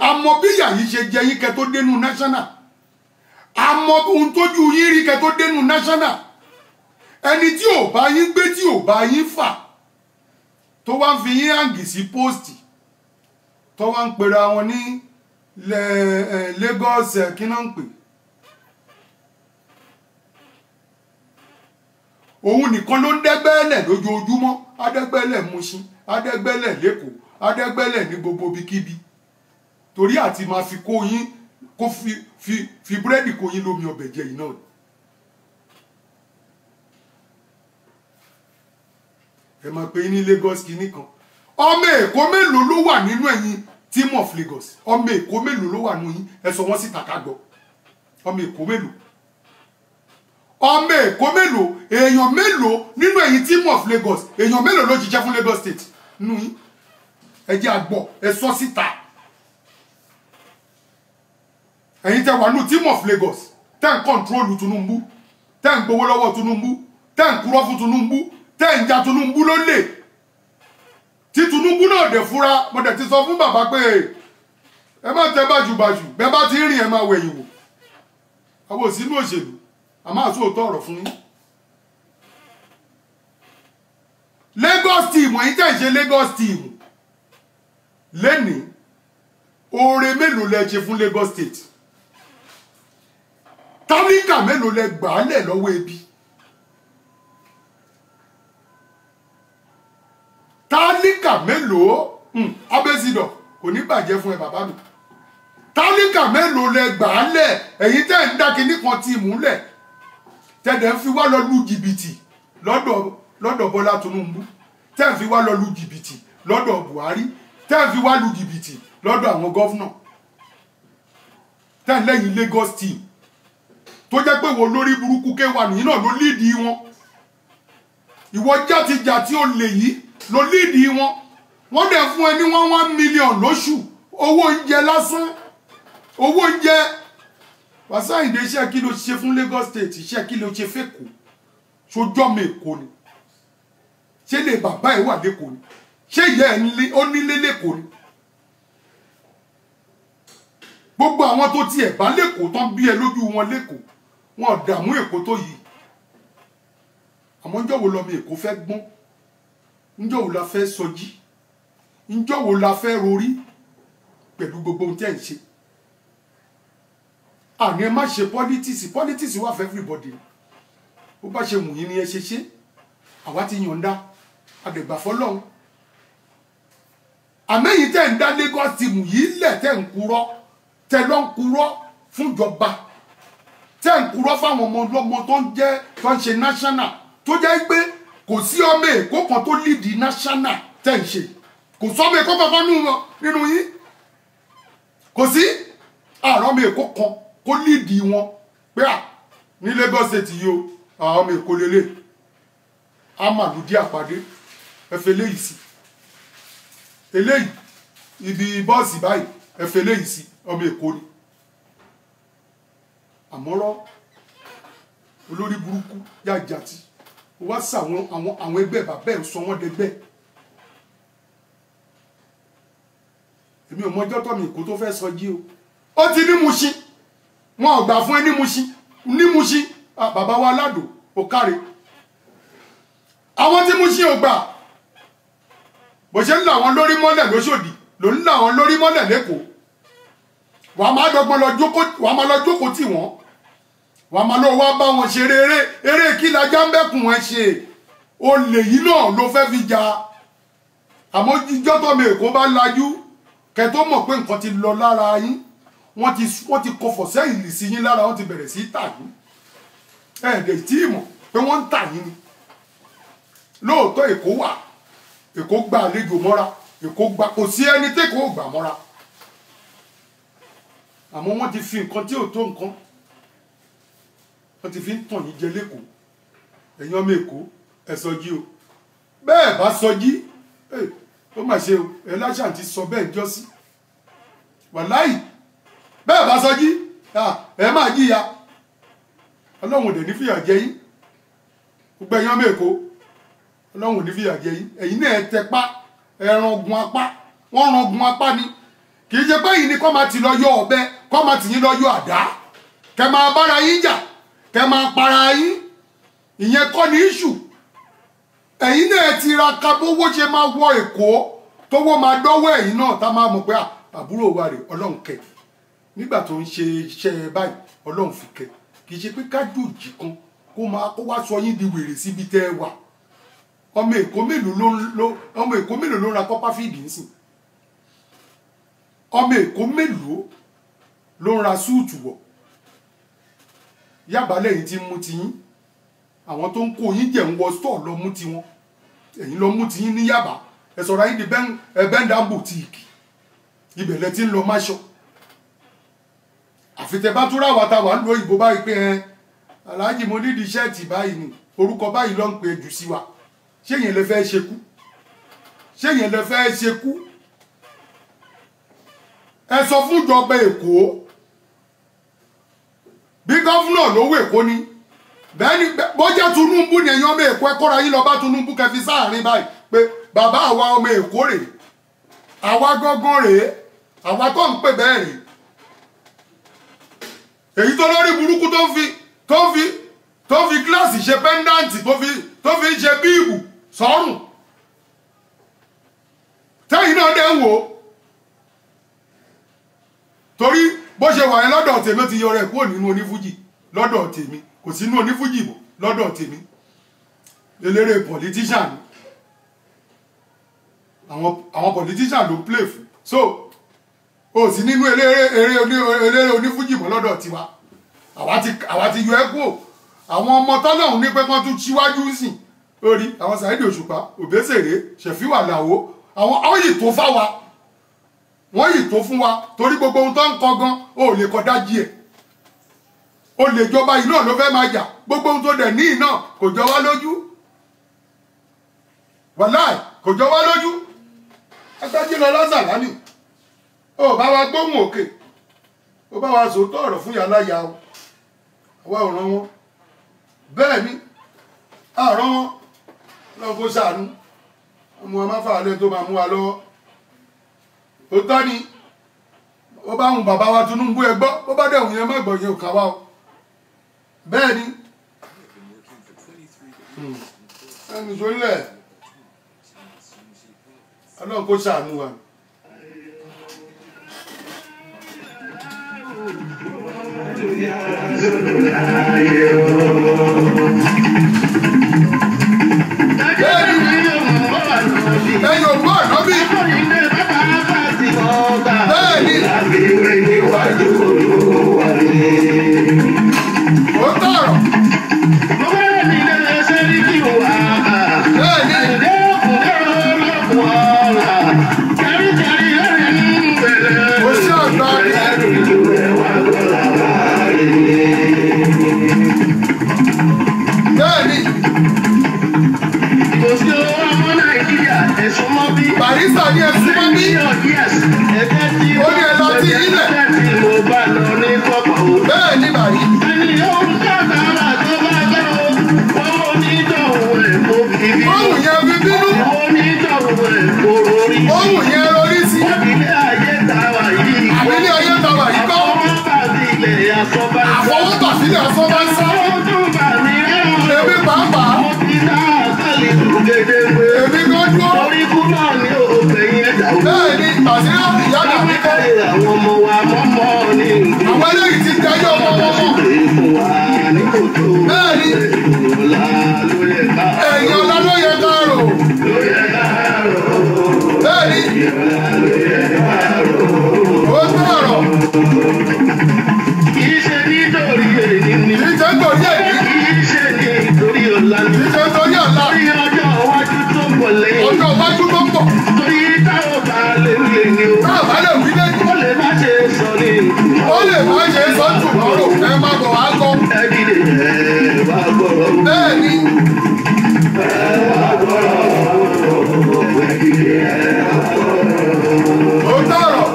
S2: àmọ́ bí ìyà yìí ṣe jẹ yín kẹ́ tó dénú national àmọ́ ohun tójú yín rí kẹ́ tó dénú national ẹni tí ò bá yín gbé tí ò bá yín fà tó wá ń fi yín hàngì sí póòstì tó wá ń pera wọn ní Lagos kí náà ń pè òun nìkan ló ń dẹ́gbẹ́lẹ̀ lójoojúmọ́ adẹ́gbẹ́lẹ̀ Mùṣín adẹ́gbẹ́lẹ̀ lẹ́kọ̀ọ́ adẹ́gbẹ́lẹ̀ ní gbogbo ibikíbi torí àti máa fi kó yín kó fi búrẹ́dì kó yín lómi ọbẹ̀ jẹ yìí náà ẹ máa pe ní Lagos kìíní kan ọmọ Èkó mélòó ló wà nínú ẹ̀yin team of Lagos ọmọ Èkó mélòó ló wà nínú yín ẹ sọ wọ́n síta ká gbọ́ ọmọ Èkó mélòó ọmọ Èkó mélòó èèyàn mélòó nínú ẹ̀yin team of Lagos èèyàn mélòó ló jíjẹ́ fún Lagos state nínú yín ẹ jẹ́ àgbọ̀ ẹ sọ síta ẹ̀yin tẹ́ wà nínú team of Lagos tẹ́ ń kọ́ńtrólù Tinubu tẹ́ ń gbowó lọ́wọ́ Tinubu tẹ́ ń kúrọ́ fún Tinubu tẹ́ ń ja Tinubu lólè tí Tinubu náà dẹ̀ fura mo dẹ̀ ti sọ fún bàbá pé ẹ má tẹ bájúbájú bẹ́ẹ̀ bá ti rìn ẹ máa wẹ̀yìn wò àwọn òsínú òṣèlú a máa sọ òótọ́ ọ̀rọ̀ fún yín Lagos team ẹ̀yin tẹ́ ń ṣe Lagos team lẹ́nìí oore mélòó lẹ ṣe fún Lagos state tálíkà mélòó lẹ gbà á lẹ̀ lọ́wọ́ ebi tálíkà mélòó abẹ́sídọ̀ kò ní bàjẹ́ fún ẹ bàbá mi tálíkà mélòó lẹ gbà á lẹ̀ ẹ̀yin tẹ́ ń dá kinní kan tí mú lẹ̀ tẹ́dẹ̀ ń fi wá lọ lu jìbìtì lọ́dọ̀ Bọ́lá Tinubu tẹ́ ń fi wá lọ lu jìbìtì lọ́dọ̀ Buhari tẹ́ ń fi wá lu jìbìtì lọ́dọ̀ àwọn gọ́fúnà tẹ́ ń lẹ́yìn Lagos team tó jẹ́ pé wo lórí burúkú kéwà nìyí náà ló líìdì wọn ìwọ játijàti ó lè yí ló líìdì wọn wọ́n dẹ̀ fún ẹ ní 1 million lóṣù owó oúnjẹ lásán owó oúnjẹ Wàsáìndé iṣẹ́ kí ló ṣe fún Lagos state iṣẹ́ kí ló ṣe fẹ́kọ̀ọ́ sójọ́mọ Èkó ni ṣé lè bàbá ẹ̀ wà lẹ́kọ̀ọ́ ni ṣé ìyá ẹ̀ ó nílé lẹ́kọ̀ọ́ ni gbogbo àwọn tó tiẹ̀ bá lẹ́kọ̀ọ́ tán bí ẹ lójú wọn lẹ́kọ̀ọ́ wọn dààmú Èkó tó yìí àmọ́ ńjọ́ wo lọmọ Èkó fẹ́ gbọ́n ńjọ́ wo la fẹ́ sọjí ńjọ́ wo la fẹ́ rorí pẹ̀lú gbogbo ohun tẹ́ ń ṣe àní ẹ má ṣe politics wà fẹ́ everybody ó bá ṣe wù yín ni ẹ ṣe àwa ti yọ̀ǹda àdẹ̀gbà fọlọ́run àmẹ́yìn tẹ́ ń dá Lagos team yìí lẹ̀ tẹ́ ń kúrọ́ tẹ́ lọ́ ń kúrọ́ fúnjọba tẹ́ ń kúrọ́ fáwọn ọmọ ọlọ́mọ tó ń ṣe national tó jẹ́ pé kò sí ọmọ Èkó kan tó lead national tẹ́ ń ṣe kò sọ́mọ Èkó kankan nínú yín kò sí àrọ́ ọmọ Èkó kan kó lead wọn pé à ní Lagos state yìí o àwọn ọmọ Èkó lélẹ̀ amàlùdí àpàdé ẹ̀fẹ̀ léyìí sí eléyìí ibi bọ́ọ̀sì báyìí ẹ fẹ́ eléyìí sí ọmọ Èkó ni àmọ́rọ́ olórí burúkú yájàtì wá sí àwọn ẹgbẹ́ bàbá ẹ̀ sọ wọ́n dẹgbẹ́ èmi ò mọjọ́ tọ́ mi Èkó tó fẹ́ sọ jí o ó ti ní Mushin wọn ò gbà fún ẹ ní Mushin bàbá wa aládò ó káre àwọn tí Mushin ò gbà bó ṣe ń là wọn lórí mọ́lẹ̀ lóṣòdì ló ń là wọn lórí mọ́lẹ̀ lẹ́kọ̀ọ́ wàá máa dọ́gbọ́n lọ jókòó tì wọ́n wàá máa lọ wá bá wọn ṣe eré kí lajá ń bẹ́kùn wọn ṣe olè yìí náà ló fẹ́ fi jà àmọ́ jíjọ́ tọ́mọ Èkó bá lajú kẹ́ tó mọ̀ pé nǹkan ti lọ lára yín wọ́n ti kọfọ̀ sẹ́yìn lì sí yín lára wọ́n ti bẹ̀rẹ̀ sí tà yín ẹ̀ẹ́dẹ̀ tí ì mọ̀ pé wọ́n ń tà yín ni lóòótọ́ Èkó wà Èkó gba àlejò mọ́ra Èkó gba kò sí ẹni tẹ́kọ̀ọ́ gbà mọ́ra àmọ́ wọ́n ti fi nǹkan tí ò tó nǹkan wọ́n ti fi ń tàn yín jẹ lẹ́kọ̀ọ́ ẹ̀yin ọmọ Èkó ẹ sọjí o bẹ́ẹ̀ bá sọjí ó mà ṣe o ẹ láṣà ti sọ bẹ́ẹ̀ jọ sí wàláì bẹ́ẹ̀ bá sọjí ẹ máa jíya Ọlọ́run ò dẹ̀ ní fìyà jẹ yín gbogbo ẹ̀yin ọmọ Èkó Ọlọ́run ò ní fìyà jẹ yín ẹ̀yin náà ẹ tẹpá ẹran ogun apá wọ́n ran ogun apá ni kì í ṣe pé yìí ni kọ́ máa ti lọ yọ ọ̀bẹ kọ́ máa ti yín lọ yọ àdá kẹ́ máa bára yín jà kẹ́ máa para yín ìyẹn kọ́ ní ìṣù ẹ̀yin náà ti ra ka bówó ṣe máa wọ Èkó tówó máa dọ́wọ́ ẹ̀yin náà tá máa mọ̀ pé àbúrò wa rè Ọlọ́run kẹ́ nígbà tó ń ṣe iṣẹ́ báyìí Ọlọ́run fi kẹ́ kì í ṣe pé kájòjì kan kó wá sọ yín di wèrè síbi tẹ́ ẹ wà ọmọ Èkó mélòó ló ń ra Copperfield nísìn ọmọ Èkó mélòó ló ń ra súùtù wọ̀ Yábà lẹ́yìn tí ń mú tiyín àwọn tó ń kó yín jẹ́ ń wọ stọ̀ lọ mú tiwọn ẹ̀yin lọ mú tiyín ní Yábà ẹ sọ̀rọ̀ ayé di bẹ́ńdà boutique ibẹ̀ lẹ ti ń lọ máṣọ àfitẹ́ bá tún ráwà tá wà ń lo ìbò báyìí pé aláàjì mo nídìí ṣẹ́ẹ̀tì báyìí ni orúkọ báyìí ló ń pè jù sí wa ṣé yẹn lè fẹ́ ṣe kú ẹ sọ fún ìjọba Èkó bí gọ́fúnà lówó Èkó ni bẹ́ẹ̀ni bọ́jà Tinubu ni ẹ̀yin ọmọ Èkó ẹ kóra yín lọ bá Tinubu kẹfì sáàrin báyìí pé bàbá àwa ọmọ Èkó rèé àwa gángan rèé àwa tó ń pè bẹ́ẹ̀ rèé èyí tó lórí burúkú tó fi gíláàsì ṣe pẹ́ńdáǹtì tó fi ṣe bíìbù sọ́rùn tẹ́yìn náà dẹ̀ ń wò ó torí bó ṣe wà yẹn lọ́dọ̀ tèmi ó ti yọrọ ẹ̀ kúrò nínú onífújì lọ́dọ̀ tèmi kò sínú onífújì bò lọ́dọ̀ tèmi eléré politician àwọn politician ló play fún so o sì nínú eléré onífújì bò lọ́dọ̀ tiwa àwa ti yọ ẹ́ kúrò àwọn ọmọ tọ́lọ́hún ní pé kán tún síwájú sìn lórí àwọn Saheed Òṣùpá Òbésèré Ṣẹ̀fíù Àlàó àwọn yìí tó fáwa wọ́n yìí tó fún wa torí gbogbo ohun tó ń kọ gan ó lè kọ dájí ẹ̀ ó lè jọba yìí náà ló fẹ́ máa jà gbogbo ohun tó dẹ̀ ní iná kò jọ wá lójú wàláì kò jọ wá lójú Agbájé lọ lásàlánì ó bá wa gbóhùn òkè ó bá wa sòótọ́ ọ̀rọ̀ fún yàrá ya o àwa ò ràn wọn bẹ́ẹ̀ ni àrán wọn lọ́wọ́ kó ṣàánú ọmọ amáfàálẹ́ tó máa mú wa lọ́wọ́ ó tọ́ ni ó bá hun bàbá wa Tinubu ẹ gbọ́ bó bá dẹ̀hùn yẹn má gbọ́ yẹn ò ká wá o bẹ́ẹ̀ ni ẹni sórílẹ̀ ọlọ́run kó ṣàánú wa. ẹ̀yin ò gbọ́ ọ̀nà bí. bẹ́ẹ̀ni ó tọrọ. bẹ́ẹ̀ni ó ṣe ọ̀gbà bẹ́ẹ̀ni.
S3: Kò sí ọmọ Nàìjíríà ẹ̀sùn
S2: Barrister ní ẹ̀sùn mọ́ bí. Ó ní ẹ lọ sí ilẹ̀. Bẹ́ẹ̀ ni bàrí. Ohun yẹn fi bínú. Ohun yẹn rorí sí. Àbílẹ̀ ayé tàwa yìí kọ́. Àfọwọ́bà sílẹ̀ àfọwọ́ ń sá. Èmi pàápàá. Èmi kan dúró. Bẹ́ẹ̀ ni Bàsírá ìyá dàbí kọ́. Àwọn eléyìí ti dájọ́ ọmọ wọn mọ̀. Bẹ́ẹ̀ ni ẹ̀yìn ọ̀la ló yẹ ká rò. Bẹ́ẹ̀ ni ó sọ̀rọ̀.
S4: Kìí ṣe nítorí èyí ni.
S2: Kìí ṣe nítorí èyí.
S4: Kìí ṣe nítorí ọ̀la.
S2: Kìí ṣe nítorí ọ̀la.
S4: Torí ọjọ́ iwájú tó ń bọ̀ lẹ́yìn.
S2: Ọjọ́ iwájú tó ń bọ̀.
S4: Torí táwọn bá lè wí ni o.
S2: Táwọn bá lè wí lẹ́yìn.
S4: Ó lè má ṣe sọ ní.
S2: Ó lè má ṣe sọ tùmọ́rò. Ẹ má bọ̀ wá gbọ́.
S4: Ẹ dìde ẹ wá gbọ́rọ̀.
S2: Bẹ́ẹ̀ ni.
S4: Ẹ wá gbọ́rọ̀. Ẹ dìde ẹ wá gbọ́rọ̀.
S2: Ó sọ̀rọ̀.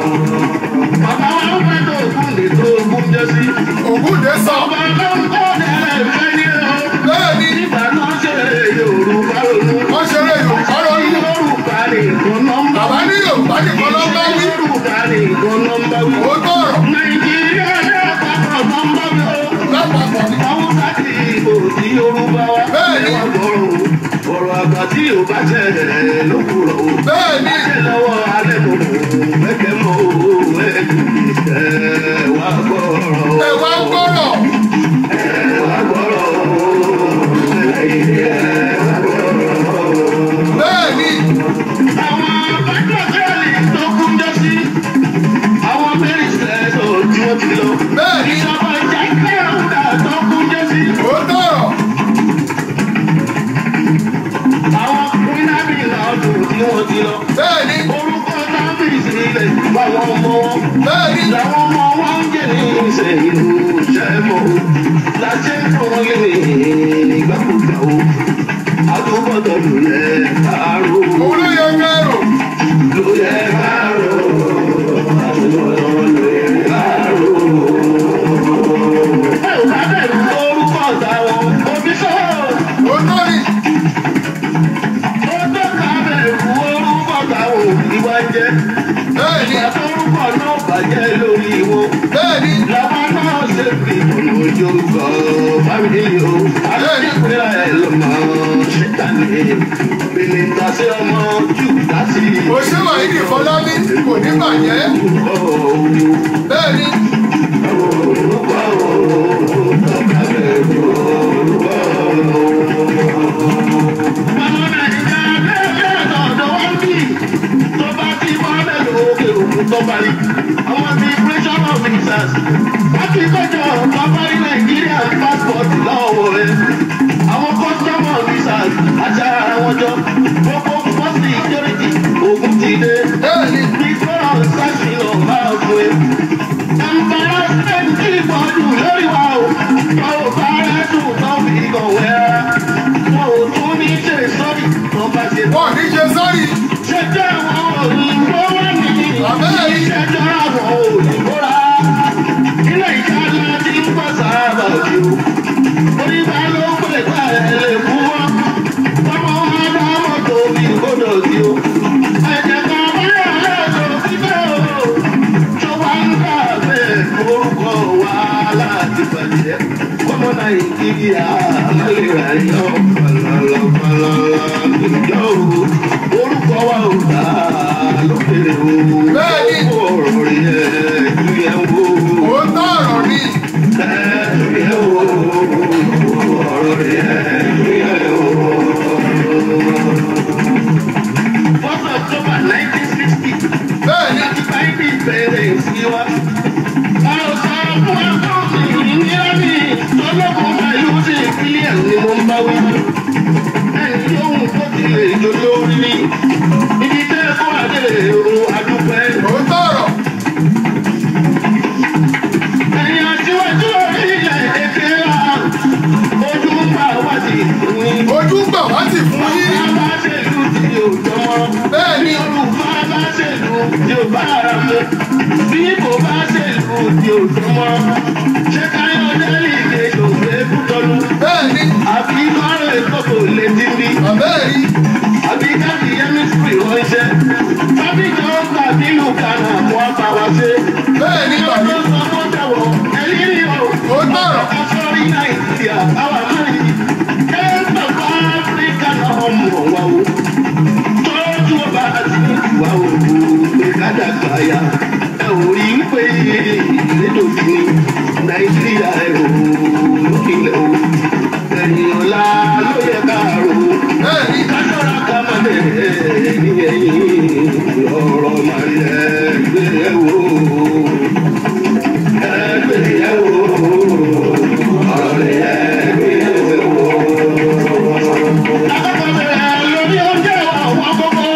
S4: Bàbá wa ń fẹ́ tó ògùn lè tó ògùn jẹ́ sí.
S2: Ògúndé sọ.
S4: Ọba ló ń kọ́ ní ẹ̀fẹ́ ní o.
S2: Bẹ́ẹ̀ ni.
S4: Nígbà náà ṣe Yorùbá ronú.
S2: Wọ́n ṣeré Yorùbá lórí.
S4: Yorùbá nìkan nọ́mbà.
S2: Bàbá ní Yorùbá nìkan ló ń bá wí.
S4: Yorùbá nìkan nọ́mbà wí.
S2: Ó sọ̀rọ̀.
S4: Nàìjíríà ní àpapọ̀ nọ́mbà wí o.
S2: Lápapọ̀ ni.
S4: Àwọn láti ìbò tí Yorùbá wa.
S2: Bẹ́ẹ̀ ni.
S4: Ọ̀rọ̀ àgbà tí yóò bá jẹ́ lókùrọ̀ o.
S2: Bẹ́ẹ̀ ni.
S4: Ṣé lọ́wọ́ alẹ́ mọ̀ mẹ́kẹ́ mọ́ o ẹ̀ wá gbọ́rọ̀.
S2: Ẹ wá gbọ́rọ̀. Bẹ́ẹ̀ ni.
S4: Àwọn pẹ́trọ̀tẹ́lì tó kún jọ sí. Àwọn mẹ́rìnsẹ̀ tó tí wọ́n ti lọ.
S2: Bẹ́ẹ̀ ni.
S4: Ìjọba ìjà ìpínlẹ̀ ọ̀dà tó kún jọ sí.
S2: Ó sọ̀rọ̀.
S4: Àwọn pínábì náà tó tí wọ́n ti lọ.
S2: Bẹ́ẹ̀ ni.
S4: Orúkọ tábì sílẹ̀ báwọn ọmọ wọn.
S2: Bẹ́ẹ̀ ni.
S4: Làwọn ọmọ wọn ń jẹ́ ní ìṣẹ̀ ìlú ṣẹ́mọ̀. Láṣẹ fún wọn lé nígbàkúgbà o. Àtúbọ̀tọ̀ ló yẹ káàró.
S2: Òun ló yẹ kẹ́rò.
S4: Ló yẹ káàró. Àtúbọ̀tọ̀ ló yẹ káàró. Ẹ ò bá bẹ̀rù orúkọ táwọn òbí sọ̀rọ̀.
S2: Ó sọ̀rì.
S4: Ó tó ká bẹ̀rù orúkọ táwọn òbí wá jẹ́.
S2: Bẹ́ẹ̀ ni.
S4: Ìgbà tó orúkọ náà bàjẹ́ lórí wọn.
S2: Bẹ́ẹ̀ ni.
S4: Làwọn náà ṣe fi ọ̀nà ojúkọ fámìlì o. Àgbẹ̀pẹ̀ ẹ̀ ló máa ṣètà ní. Bìnrin ta sí ọmọ jù láti.
S2: Òṣèwà yìí ní Fọlábí kò ní bàjẹ́. Bẹ́ẹ̀ ni.
S4: Ọmọ Nàìjíríà bẹ́ẹ̀ lọ́dọ̀ wọ́n bí. Tó bá ti wá bẹ̀rẹ̀ òkè òkun tó parí. Àwọn immigration officers. Wọ́n ti kọjọ tó parí Nàìjíríà passport lọ́wọ́ rẹ̀. Àwọn custom officers àti ara wọn jọ. Gbogbo post security ògùn ti dé.
S2: Bẹ́ẹ̀ ni.
S4: Ìgbọ́ràn ṣàṣìlọ máa fún ẹ. Embarrassment ti pọ̀jù lórí wa o. Wọ́n ò bá rẹ̀ dùn tó fi kàn wẹ́ra. Wọ́n ò tún ní ṣe sọ́rí tó bá ṣe bọ́.
S2: Wọ́n ní ṣe sọ́rí.
S4: Ṣẹjọ́ àwọn òyìnbó wà ní.
S2: Àbẹ́ẹ̀ ni.
S4: Ṣẹjọ́ àwọn òyìnbó rà. Ilé ìdáná ti ń pọ̀ sábà jù. Onígbà ló ń pè ká ẹ̀ lè fún wọn. Tọ́mọ wọn dá mọ́tò bí gbọ́dọ̀ sí o. Ẹ̀jẹ̀ kan báyọ̀ lọ́dọ̀ síbẹ̀ o. Tó wá ń gbà bẹ́ẹ̀ orúkọ wa láti bàjẹ́. Ọmọ Nàìjíríà máa lè rà yọ falala ìjọ o. Orúkọ wa ò dá lókèrè o.
S2: Bẹ́ẹ̀ ni.
S4: Ọ̀rọ̀ yẹn ju yẹn wo.
S2: Ó sọ̀rọ̀ ni. Bẹ́ẹ̀ ni. Ó sọ̀rọ̀. Ojú ń gbà wá sì fún yín. bẹ́ẹ̀ ni
S4: Yorùbá bá ṣèlú tí ò bá ara mu bí kò bá ṣèlú tí ò dùn mọ́ ṣé Káyọ̀dé lè ṣe ṣòwò Kútọ́nù
S2: bẹ́ẹ̀ ni
S4: àbí kọ́rọ̀ ìkọ́kọ̀ lè ti rí
S2: bẹ́ẹ̀ ni
S4: àbí káàdì yẹmísírì ránṣẹ́ tàbí kan tàbí lùkànà wọn bá wa ṣe.
S2: bẹ́ẹ̀ ni bàbá
S4: Ìjọba sọ fún tẹ̀wọ̀ ẹ̀lírí o.
S2: ó gbọ́rọ̀
S4: Aṣọ́rí Nàìjíríà àwọn àmàlì kẹ́ńtà fún Áfíríkà náà mọ̀ wá o. Tọ́jú ọba àti ìwà o. Ìkádàgbà ya ẹ ò rí pé nítorí ní Nàìjíríà ẹ ò lókìlẹ̀ o. Ẹ̀yìn ọ̀la ló yẹ ká rò ó.
S2: bẹ́ẹ̀ ni
S4: Kájọ́ra ká má bẹ̀rẹ̀ ní ẹ̀yìn ọ̀rọ̀ máa yẹ gbéyẹ̀wò. Gbéyẹ̀wò ọ̀rọ̀ yẹ gbéyẹ̀wò. Àkọ́kọ́ bẹ̀rẹ̀ lórí oúnjẹ àwọn àkọ́kọ́.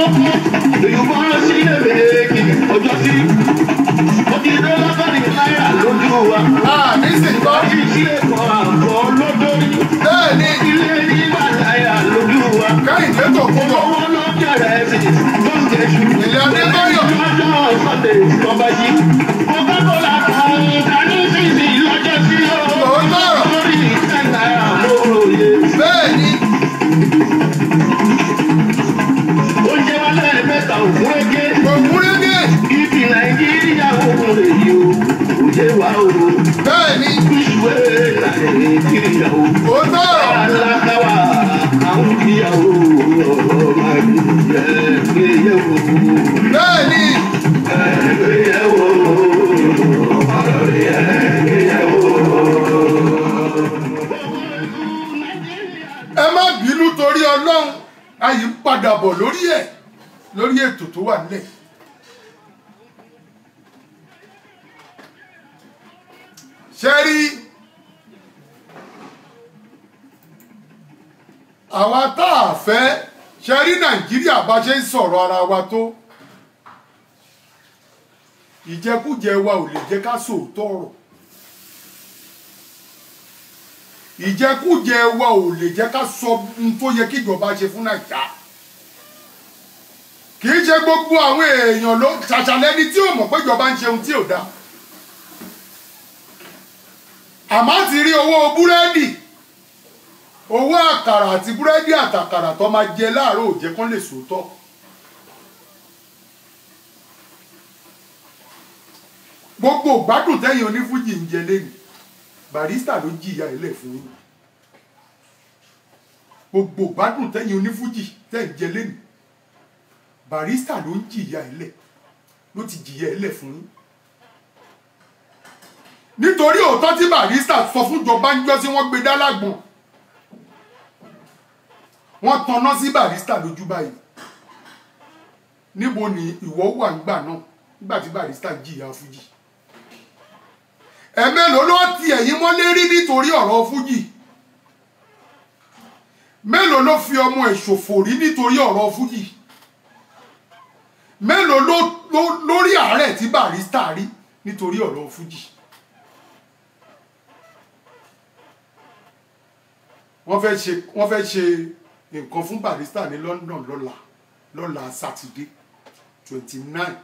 S4: Yorùbá sí ẹ̀mẹ́kì ọjọ́ sí. Ó ti dé lábàrin náírà lójú wa.
S2: nísìnyí kọ́
S4: Ó ti sí ẹ̀kọ́ àbọ̀ lódórí.
S2: bẹ́ẹ̀ ni
S4: Ilé ní bàtáyà lójú wa.
S2: Kẹ́hìndé tó kú lọ
S4: Owó ló jẹ̀rẹ̀ sí ló ń jẹ̀ṣu.
S2: ilé Adébáyọ̀
S4: Lọ́jọ́ Sunday lọ́ba yí. Coca-Cola kan dání sísì lọ́jọ́ sí o.
S2: ó gbọ́rọ̀
S4: Lórí náírà lóòròyè.
S2: bẹ́ẹ̀ ni
S4: Oúnjẹ wa lẹ́ẹ̀mẹ́ta ògúnrégé.
S2: ògúnrégé
S4: Ibi Nàìjíríà òkun lè yí o. Òye wa o.
S2: bẹ́ẹ̀ ni
S4: Ìṣúwé Nàìjíríà o.
S2: ó gbọ́rọ̀
S4: Alákàwà àwọn ìyàwó ọ̀rọ̀ máa ń yẹ gbéyẹ̀wò.
S2: bẹ́ẹ̀ ni
S4: Gbéyẹ̀wò ọ̀rọ̀ yẹ gbéyẹ̀wò.
S2: ẹ má bínú torí Ọlọ́run ayì ń padà bọ̀ lórí ẹ̀ lórí ètò tó wà nílẹ̀ ṣe rí àwa tá a fẹ́ ṣe rí Nàìjíríà bá ṣe ń sọ̀rọ̀ ara wa tó ìjẹkújẹ wa ò lè jẹ́ ká sòótọ́ ọ̀rọ̀ ìjẹkújẹ wa ò lè jẹ́ ká sọ ohun tó yẹ kí ìjọba ṣe fún Nàìjíríà kì í ṣe gbogbo àwọn èèyàn ló ṣàṣàlẹ́ni tí ò mọ̀ pé ìjọba ń ṣe ohun tí ò dáa àmọ́ ti rí owó búrẹ́dì owó àkàrà àti búrẹ́dì àtàkàrà tó máa jẹ láàárọ̀ òjẹ́ kán lè sòótọ́ gbogbo gbádùn tẹ́yìn onífújì ń jẹ lẹ́nu Barrister ló jìyà ilẹ̀ fún yín gbogbo gbádùn tẹ́yìn onífújì tẹ́ ń jẹ lẹ́nu Barrister ló ń jìyà ilẹ̀ ló ti jìyà ilẹ̀ fún yín nítorí òótọ́ tí Barrister sọ fún ìjọba ń jọ́ sí wọ́n gbé dá lágbọ̀n wọ́n tanná sí Barrister lójú báyìí níbo ni ìwọ wà ńgbà náà nígbà tí Barrister jìyà fújì ẹ̀mélòó ló ti ẹ̀yìn mọ́lé rí nítorí ọ̀rọ̀ fújì mélòó ló fi ọmọ ẹ̀ ṣòfò rí nítorí ọ̀rọ̀ fújì mélòó lórí àárẹ̀ tí Barrister rí nítorí ọ̀rọ̀ fújì wọ́n fẹ́ ṣe nǹkan fún Barrister ní London lọ́la Sátidé 29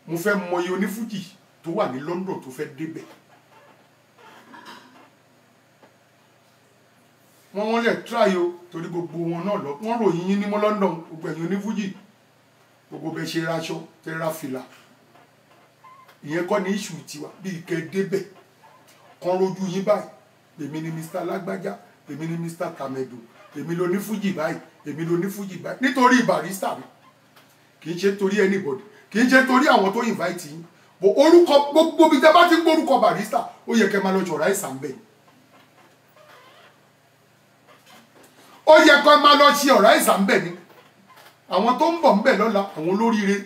S2: mo fẹ́ mọyì onífújì tó wà ní London tó fẹ́ débẹ̀ wọ́n lè try o torí gbogbo wọn náà lọ wọ́n ròyìn yín ní mọ́ London gbogbo ẹ̀yin onífújì gbogbo bẹ́ẹ̀ ṣe raṣọ tẹ́ ra fìlà ìyẹn kọ́ ní ìṣù tiwa bí ìkẹ́ débẹ̀ kan rojú yín báyìí èmi ni Mr. Lágbájá èmi ni Mr. Tamedo èmi ló ní fújì báyìí èmi ló ní fújì báyìí nítorí Barrister mi kì í ṣe torí anybody kì í ṣe torí àwọn tó invite yín bò orúkọ gbogbo bí tẹ́ bá ti ń gbórúkọ Barrister ó yẹ kẹ́ máa lọ ṣọ̀rá ìsàn bẹ́ẹ̀ ó yẹ kẹ́ máa lọ ṣe ọ̀rá ìsàn bẹ́ẹ̀ ni àwọn tó ń bọ̀ ń bẹ̀ lọ́la àwọn olóríire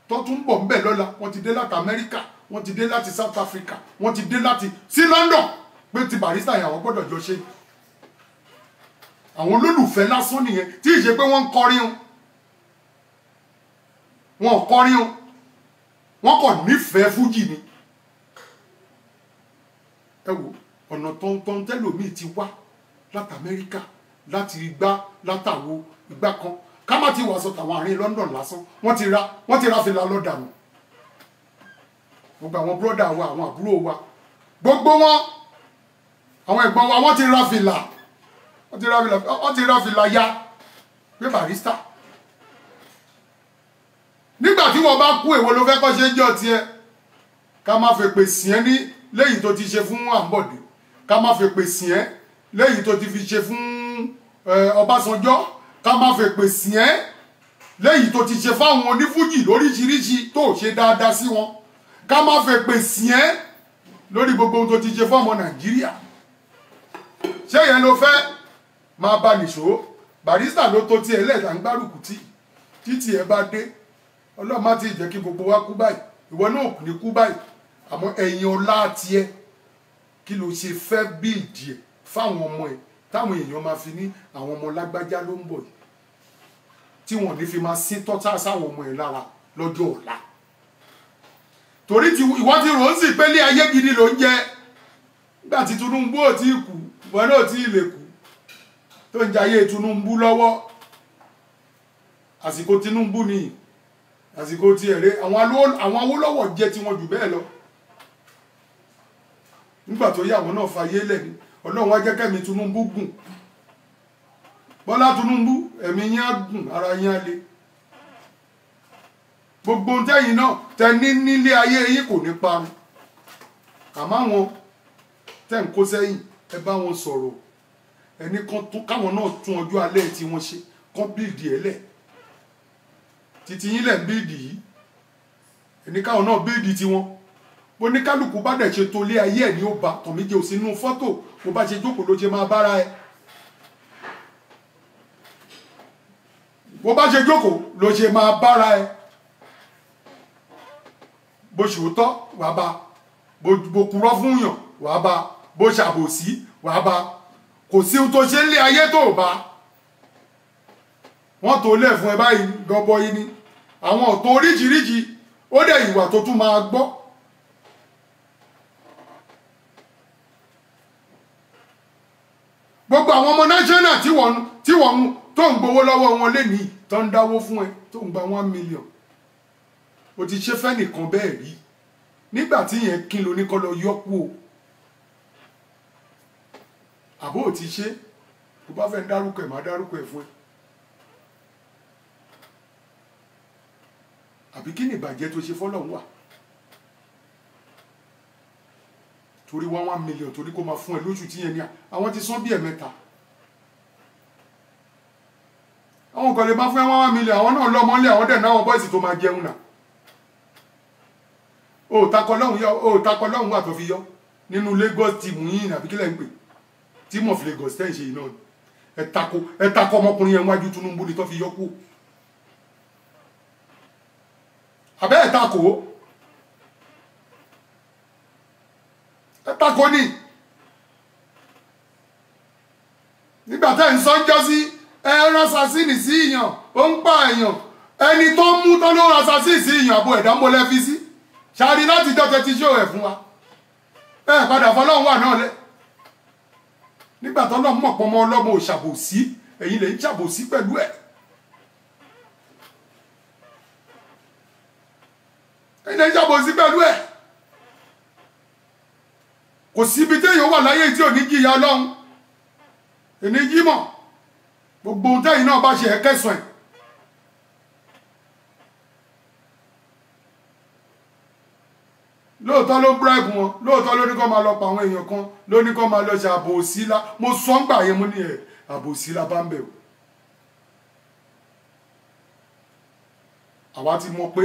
S2: tó tún ń bọ̀ ń bẹ̀ lọ́la wọ́n ti dé láti Amẹ́ríkà wọ́n ti dé láti South Africa wọ́n ti dé láti sí London pé ti Barrister yẹn àwọn gbọ́dọ̀ jọ ṣe àwọn olólùfẹ́ lásán nìyẹn tí ì ṣe pé wọ́n ń kọrin o wọn ò kọrin o wọ́n kàn nífẹ̀ẹ́ fújì ni ẹ wò ọ̀nà tọ́ntọ́n tẹ́lòmíì ti wá láti Amẹ́ríkà láti igbá látàwo igbá kan ká má ti wàásọ tàwọn àárín London lásán wọ́n ti ra fìlà lọ́dànù gbogbo àwọn bírọ́dà wa àwọn àbúrò wa gbogbo wọn àwọn ẹ̀gbọ́n wa wọ́n ti ra fìlà ya pé Barrister nígbà tí wọ́n bá kú èwo ló fẹ́ kọ́ ṣe ń jọ tiẹ̀ ká má fẹ́ pè sí ẹ́ ní lẹ́yìn tó ti ṣe fún Àǹbọ̀dé ká má fẹ́ pè sí ẹ́ lẹ́yìn tó ti fi ṣe fún Ọbásanjọ́ ká má fẹ́ pè sí ẹ́ lẹ́yìn tó ti ṣe fáwọn onífújì lóríṣiríṣi tó ṣe dáadáa sí wọn ká má fẹ́ pè sí ẹ́ lórí gbogbo ohun tó ti ṣe fún ọmọ Nàìjíríà ṣé yẹn ló fẹ́ máa bá nìṣó Barrister ló tó tiẹ̀ lẹ́ẹ̀ta ń gbárùkù títí ẹ bá dé Ọlọ́run má ti jẹ́ kí gbogbo wa kú báyìí ìwọ náà kò ní kú báyìí àmọ́ ẹ̀yin ọlá tiẹ̀ kí ló ṣe fẹ́ bíìdì ẹ̀ fáwọn ọmọ ẹ̀ táwọn èèyàn máa fi ní àwọn ọmọ lágbájá ló ń bọ̀ yìí tí wọ́n ní fi máa sín tọ́tà sáwọn ọmọ ẹ̀ lára lọ́jọ́ ọ̀la torí tí ìwọ ti rò ó sì pé lé ayé gidi ló ń jẹ nígbà tí Tinubu ò tí ì kú ìwọ náà ò tí ì lè kú tó ń jayé Tinubu lọ́wọ́ àsìkò Tinubu nìyí àsìkò tí ẹ̀rẹ́ àwọn Awólọ́wọ̀ jẹ́ tí wọ́n jù bẹ́ẹ̀ lọ nígbà tó yá àwọn náà fayé lẹ̀ ní Ọlọ́run wá jẹ́ kẹ́mi Tinubu gùn Bọ́lá Tinubu ẹ̀mí yín á gùn ara yín á le gbogbo tẹ́yìn náà tẹ nílé ayé yín kò ní parun àmọ́ àwọn tẹ́ ń kó sẹ́yìn ẹ bá wọn sọ̀rọ̀ ẹni káwọn náà tún ọjọ́ alẹ́ tí wọ́n ṣe kán bíìdì ẹ̀ lẹ̀ títí yín lẹ̀ ń bíìdì yìí ẹni káwọn náà bíìdì tiwọn bó ní kálukú bá dẹ̀ ṣe tó lé ayé ẹ̀ ní ó ba tọ̀mí jẹ́ òsínú fọ́tò bó bá ṣe jókòó ló ṣe máa bára ẹ bó bá ṣe jókòó ló ṣe máa bára ẹ bó ṣòótọ́ wàá bá bó purọ́ fún yàn wàá bá bó ṣàbòsí wàá bá kò sí ohun tó ṣe ń lé ayé tó bá wọ́n tó lẹ̀ fún ẹ báyìí gọbọi ni àwọn ọ̀tọ̀ oríṣiríṣi ó dẹ̀ ìwà tó tún máa gbọ́ gbogbo àwọn ọmọ national tí wọ́n mú tó ń gbowó lọ́wọ́ wọn lénìí tó ń dáwó fún ẹ tó ń gba 1 million o ti ṣe fẹ́ nìkan bẹ́ẹ̀ rí nígbà tí yẹn kí ló ní kọ́ lọ yọ́pù o àbó ò ti ṣe tó bá fẹ́ dárúkọ ẹ̀ máa dárúkọ ẹ̀ fún ẹ àbí kí ni ìbàjẹ́ tó ṣe fọ́lọ́hún wà torí 1 million torí kó máa fún ẹ lóṣù tí yẹn ní àwọn ti san bí ẹ̀mẹ́ta àwọn kan lè máa fún ẹ 1 million àwọn náà lọ́mọ́lé àwọn dẹ̀ náà bọ́ìsì tó máa jẹun náà ó takọ lọ́hún wà tó fi yọ nínú Lagos team yìí àbí kílẹ̀ ń pè team of Lagos tẹ́ ń ṣe iná ẹ takọ ọmọkùnrin yẹn wájú Tinubu ni tó fi yọ kú àbẹ́ ẹ̀ takò ní nígbà tẹ́ ń sọ́njọ́ sí ẹran assassin sí ìyàn ó ń pa èèyàn ẹni tó mú tán ló assassin sí ìyàn àbò ẹ̀dá mọ́lẹ́ fi sí ṣáàrí láti dọ́tẹ́ ti ṣó ẹ̀ fún wa ẹ padà fọlọ́run wà náà lẹ́ nígbà tó lọ́ mọ̀ pọ́nmọ́ ọlọ́mọ ò ṣàbòsí ẹ̀yin lè ń ṣàbòsí pẹ̀lú ẹ̀ ẹ̀yin lè ń ṣàbòsí pẹ̀lú ẹ̀ kò sí ibi téèyàn wà láyé tí ò ní jìyà Ọlọ́run èní jímọ̀ gbogbo ohun tẹ́yìn náà bá ṣe ẹ̀kẹ́sùn ẹ̀ lóòótọ́ ló bribe wọn lóòótọ́ ló ní kó máa lọ pa àwọn èèyàn kan ló ní kó máa lọ ṣe àbòsí la mo sọ ń gbà yẹn mo ní ẹ̀ àbòsí la bá ń bẹ̀ o àwa ti mọ̀ pé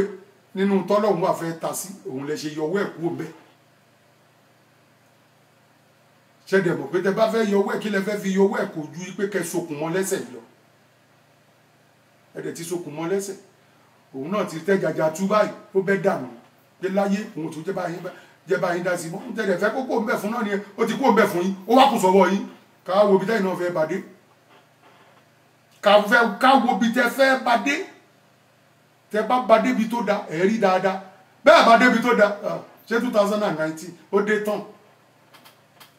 S2: nínú tọ́lọ́hún wà fẹ́ ta sí òun lè ṣe yọwọ́ ẹ̀ kúrò bẹ́ẹ̀ ṣẹ́dẹ̀ mọ̀ pé tẹ bá fẹ́ yọwọ́ ẹ̀ kí lẹ fẹ́ fi yọwọ́ ẹ̀ kò ju pé kẹ sokùn mọ́ lẹ́sẹ̀ lọ ẹ̀dẹ̀ ti sokùn mọ́ lẹ́sẹ̀ òun náà ti tẹ́ jàjà tú báyìí ó bẹ́ dànù pé láyé òun tó jẹ́ báyìí dá sí mọ́ ń tẹ̀lẹ̀ fẹ́ kókó ń bẹ̀ fún náà ni ó ti kó ń bẹ̀ fún yín ó wá kù sọ́wọ́ yín ká wo bí tẹ́yìn náà fẹ́ bàdé ká wo bí tẹ́ fẹ́ bàdé tẹ́ bá bàdé bí tó da ẹ̀rí dáadáa bẹ́ẹ̀ bàdé bí tó da ṣé 2019 ó dé tán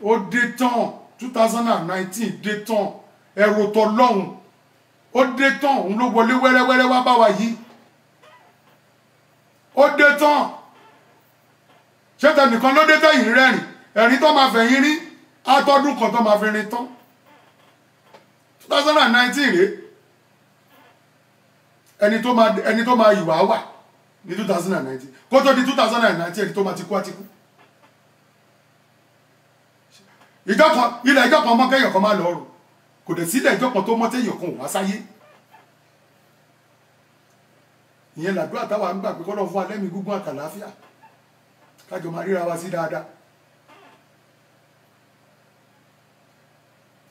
S2: ó dé tán 2019 dé tán ẹ̀rọ tọlọ́hun ó dé tán òun ló wọlé wẹ́rẹ́wẹ́rẹ́ wá bá wa yìí ó dé tán ṣẹ́tẹ̀ nìkan ló dé tẹ́yìn rẹ́rìn ẹ̀rín tó máa fẹ̀yìn rí átọ́dún kan tó máa fi rin tán 2019 rèé ẹni tó máa ìwà wà ní 2019 kó tó di 2019 ẹni tó máa ti kú àti kú ìjọ kan ilẹ̀ ìjọ kan mọ́ kẹ́yọ̀ kan máa lọ rò kò dẹ̀ sílẹ̀ ìjọ kan tó mọ́ tẹ́yọ̀ kan wá sáyé ìyẹn làdúrà táwa ń gbà pé kọ́lọ́ fún alẹ́mì gúngún àtàláfíà kájọ máa ríra wa sí dáadáa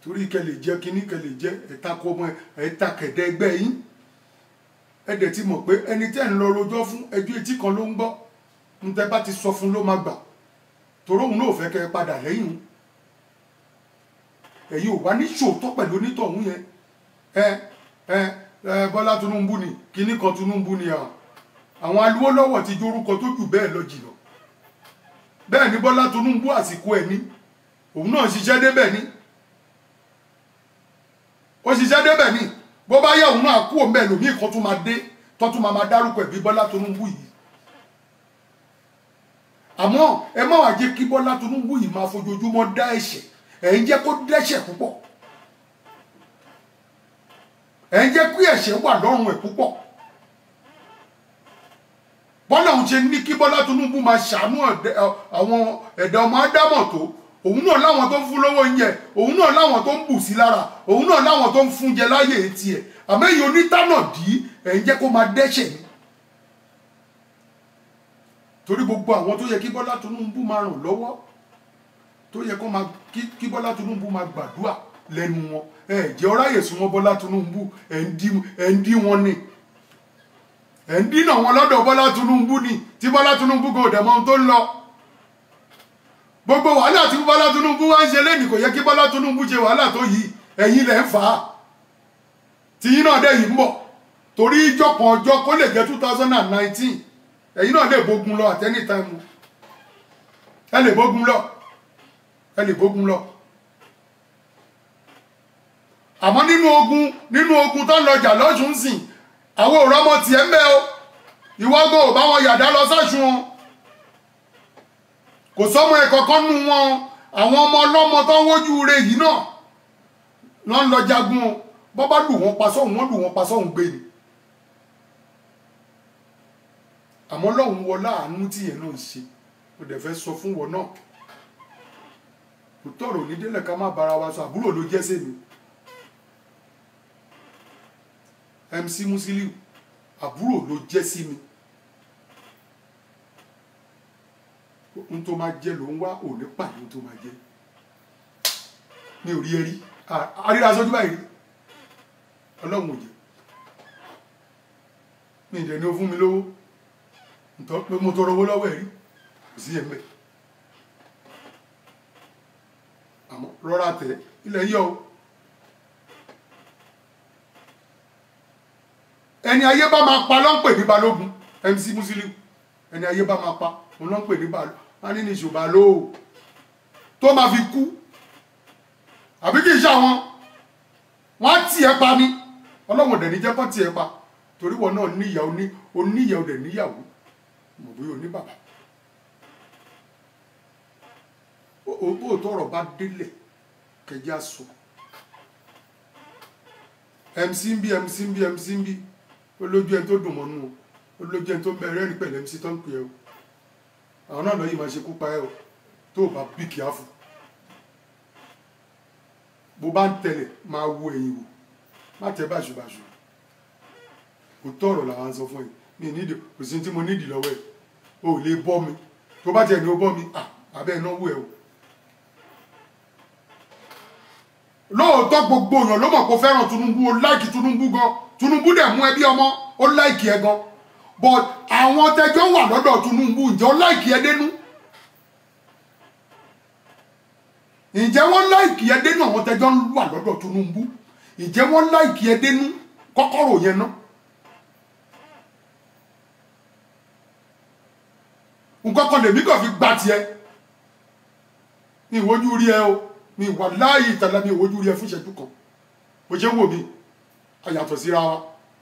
S2: torí kẹ lè jẹ kíní kẹ lè jẹ ẹ̀ta kọ ọmọ ẹ̀ta kẹ̀dẹ́ ẹgbẹ́ yín ẹ̀dẹ̀ ti mọ̀ pé ẹni tẹ́ ń lọ rojọ́ fún ẹjọ́ etí kan ló ń gbọ́ ń tẹ́ bá ti sọ fún ló máa gbà torí òun náà fẹ́ kẹ́ ẹ padà lẹ́yìn ẹ̀yin ò wá ní ṣòótọ́ pẹ̀lú onítọ̀hún yẹn Bọ́lá Tinubu ni kíní kan Tinubu ni àwọn alúwó lọ́wọ́ ti jórúkọ tó jù bẹ́ẹ̀ lọ jìnà bẹ́ẹ̀ ni Bọ́lá Tinubu àsìkò ẹ̀ ní òun náà ṣiṣẹ́ débẹ̀ ní ó ṣiṣẹ́ débẹ̀ ní bó bá yẹ òun náà kú òun bẹ́ẹ̀ lòmí kan tún máa dé tó tún máa dárúkọ ẹ̀ bí Bọ́lá Tinubu yìí àmọ́ ẹ má wá jẹ́ kí Bọ́lá Tinubu yìí máa fojoojúmọ́ dá ẹ̀ṣẹ̀ ẹ̀ ń jẹ́ kó dẹ́ṣẹ̀ púpọ̀ ẹ̀ ń jẹ́ kí ẹ̀ṣẹ̀ wà lọ́rùn ẹ̀ púpọ̀ bọ́lá òun ṣe ní kí Bọ́lá Tinubu máa ṣàánú àwọn ẹ̀dá ọmọ ádámọ̀ tó òun náà láwọn tó ń fún lówó oúnjẹ òun náà láwọn tó ń bù sí lára òun náà láwọn tó ń fún jẹ láyé etí ẹ̀ àmọ́ èyí onítànà dí ẹ̀ ń jẹ́ kó máa dẹ́ṣẹ̀ ni torí gbogbo àwọn tó yẹ kí Bọ́lá Tinubu máa ràn lọ́wọ́ tó yẹ kó máa kí Bọ́lá Tinubu máa gbàdúrà lẹ́nu wọn jẹ́ ọ̀ráyè sún wọn Bọ́lá Tinubu ẹ̀ ń dí wọn ni ẹ̀ ń dínà wọn lọ́dọ̀ Bọ́lá Tinubu ni tí Bọ́lá Tinubu kò dẹ̀ mọ ohun tó ń lọ gbogbo wàhálà tí Bọ́lá Tinubu wá ń ṣe lẹ́nìí kò yẹ kí Bọ́lá Tinubu ṣe wàhálà tó yìí ẹ̀yin lẹ̀ ń fà á tí yín náà dẹ̀ yìí ń bọ̀ torí ìjọ kan ọjọ́ kó lè jẹ́ 2019 ẹ̀yin náà lè bógun lọ at any time ẹ lè bógun lọ àmọ́ nínú ogun tó ń lọjà lọ́sùn sìn àwọn òrọ́ ọmọ tiẹ̀ ń bẹ o ìwọ́gò ò bá wọn yàdá lọ sáṣun wọn kò sọ́mọ ẹ̀kọ́ kan nù wọn àwọn ọmọ ọlọ́mọ tó ń wójú rẹ̀ yìí náà lọ́ ń lọ jagun o bọ́ bá lù wọ́n pa sọ́hùn wọ́n lù wọ́n pa sọ́hùn gbé ni àmọ́ lọ́hùn wọ láàánú tí yẹn náà ń ṣe mo dẹ̀ fẹ́ sọ fún wọn náà kò tọrọ onídélẹ̀ ká má bára wa sọ àbúrò ló jẹ́ sí mi MC Musiliu àbúrò ló jẹ́ sí mi ohun tó máa jẹ ló ń wá òní pàdé ohun tó máa jẹ ní orí ẹrí àríra sójú báyìí ọlọ́run ò jẹ mi ìdẹ̀ ni ó fún mi lówó nítorí pé mo tọrọ owó lọ́wọ́ ẹ̀rí kò sí ẹ̀mẹ́ àmọ́ rọra tẹ̀ ilẹ̀ yọ o ẹni ayé bá máa pa ló ń pè ní balógun MC Musiliu ẹni ayé bá máa pa òun ló ń pè ní balógun a ní ní ìṣòbalóò tó máa fi kú àbí kì í ṣe àwọn wọn á tì ẹ́ pa ní ọlọ́wọ̀n dẹ̀ ní jẹ́ kó tì ẹ́ pa torí wọn náà níyàwó oníyàwó dẹ̀ níyàwó mọ̀ bóyá oní bàbá òótọ́ ọ̀rọ̀ bá délẹ̀ kẹjá sọ MC ń bí olójú ẹni tó dùn mọ́nú o olójú ẹni tó ń bẹ̀rẹ̀ ní pẹ̀lẹ́ MC tó ń pè ẹ́ o àwọn náà lọ yìí máa ṣe kú pa ẹ́ o tó o bá bí kìá fún bó bá ń tẹ̀lẹ̀ máa wo ẹ̀yìn wò má tẹ́ báṣubàṣu kò tọ̀rọ̀ làwọn sọ fún ẹ mi nídìí kò sí tí mo nídìí lọ́wọ́ ẹ o ò lè bọ́ mi tó bá tiẹ̀ ní o bọ́ mi abẹ́ náwó ẹ o lóòótọ́ gbogbo èèyàn ló mọ̀ kó fẹ́ràn Tinubu ó láìkì Tinubu gan Tinubu dẹ̀ mú ẹbí ọmọ ó láìkì ẹ gan but àwọn tẹjọ́ wà lọ́dọ̀ Tinubu ǹjẹ́ ó láìkì ẹ dénú ǹjẹ́ wọ́n láìkì ẹ dénú àwọn tẹjọ́ wà lọ́dọ̀ Tinubu ǹjẹ́ wọ́n láìkì ẹ dénú kọ́kọ́rò yẹn ná nǹkan kan lèmi kàn fi gba tiẹ̀ mi ìwojú rí ẹ o mi wà láàyè ìtàlá mi ìwojú rí ẹ fún ìṣẹ́jú kan bó ṣe ń wò mí àyàtọ̀ síra wa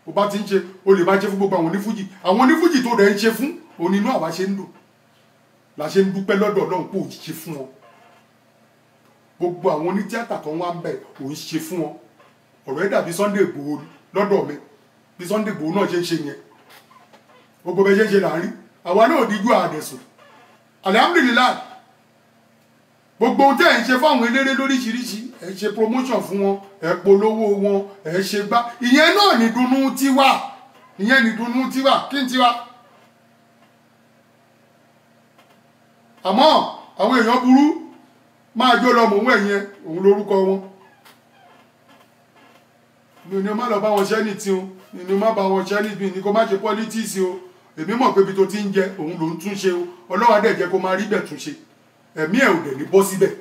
S2: bó bá ti ń ṣe o lè máa ṣe fún gbogbo àwọn onífújì tó rẹ̀ ń ṣe fún òun inú àwa ṣe ń dùn la ṣe ń dúpẹ́ lọ́dọ̀ Ọlọ́run pé ò ń ṣe fún wọn gbogbo àwọn onítíátà kan wá ń bẹ̀ ò ń ṣe fún wọn ọ̀rọ̀ ẹ̀ dàbí Sunday Igboho lọ́dọ̀ mi bí Sunday Igboho náà ṣe ń ṣe yẹn gbogbo bẹ́ẹ̀ ṣe ń ṣe là ń rí àwa náà díjú àdẹ̀sùn alihamudulilayi gbogbo ohun tẹ́ ẹ̀ ń ṣe fáwọn eléré lóríṣiríṣi ẹ̀ ń ṣe promotion fún wọn ẹ̀ polówó wọn ẹ̀ ṣe gbá ìyẹn náà nìdùnnú tiwa ìyẹn nìdùnnú tiwa kí n tiwa àmọ́ àwọn èèyàn burú máa jó lọ mọ̀ ń ẹ̀yẹn òun lórúkọ wọn mi ò ní má lọ bá wọn ṣẹ́ ní tí o mi ní má bá wọn ṣẹ́ níbi ní kó má ṣe politics o èmi mọ̀ pé ibi tó ti ń jẹ òun ló ń tún ṣe o Ọlọ́run á dẹ̀ jẹ́ kó máa rí bẹ̀ tún ṣe ẹ̀mí ẹ̀ ò dẹ̀ ní bọ́ síbẹ̀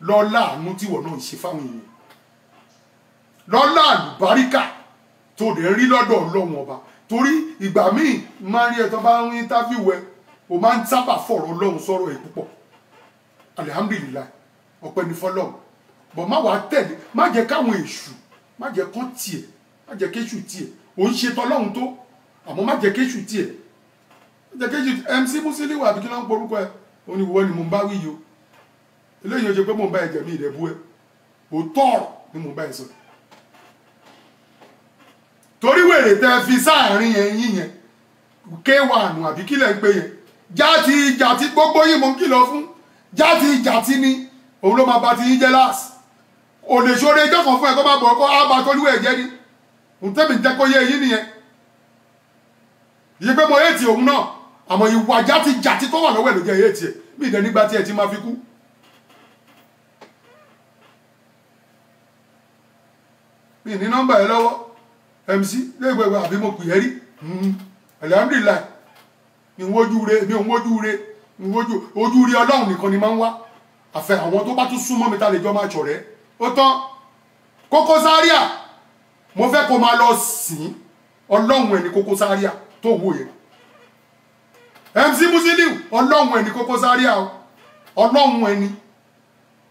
S2: lọ́lá àánú tí wọ́n náà ń ṣe fáwọn èèyàn lọ́lá àlùbáríkà tó dẹ̀ rí lọ́dọ̀ Ọlọ́run ọba torí ìgbà míì máa rí ẹ tó bá ń interview ẹ o máa ń sábà fọ̀rọ̀ Ọlọ́run sọ̀rọ̀ ẹ̀ púpọ̀ alihamudulilayi ọpẹ́ ní fọ́lọ́run bọ̀ má wàá tẹ̀lé má jẹ́ káwọn èṣù má jẹ́ kán tiẹ̀ má jẹ́ kéṣù tiẹ̀ ò ń ṣe tọ́lọ́run tó àmọ́ má jẹ́ kéṣù tiẹ̀ má jẹ́ kéṣù MC Musiliu àbí kí ló ń porúkọ ẹ òun ni ìwọ ni mò ń bá wí yìí o eléyìí ó ṣe pé mò ń bá ẹ̀jẹ̀ mi ìrẹ́bú ẹ òótọ́ ọ̀rọ̀ ni mò ń bá ẹ sọ torí wèrè tẹ fi sáàárín ẹ̀yìn yẹn K1 àbí kí lẹ̀ ń pè yẹn játi gbogbo yìí mò ń kìlọ̀ fún játi ni òun ló máa bá ti yín jẹ́ láàsì ò lè ṣoore ẹjọ́ kan fún ẹ kó máa bọ̀ kó á bá tọ́lúwẹ̀ jẹ́ ni òun tẹ́mi jẹ́ kó yé yín nìyẹn yìí pé mo yé ti òun náà àmọ́ ìwà játi tó wà lọ́wọ́ ẹ̀ ló jẹ́ yé tiẹ̀ mí ìdẹ́ nígbà tí ẹ ti máa fi kú. mi ní nọ́mbà ẹ lọ́wọ́ MC lẹ́gbẹ̀ẹ́ àbí mo pè é rí alhamdulilayi mi ò wojú ojú rí Ọlọ́run nìkan ni máa ń wá àfẹ́ àwọn tó bá tún súnmọ́ mi ta lè jọ máa ṣọ̀rẹ́ ó tán Koko Zaria mo fẹ́ kó máa lọ sìn Ọlọ́run ẹni Koko Zaria tó wò yẹn MC Musiliu Ọlọ́run ẹni Koko Zaria Ọlọ́run ẹni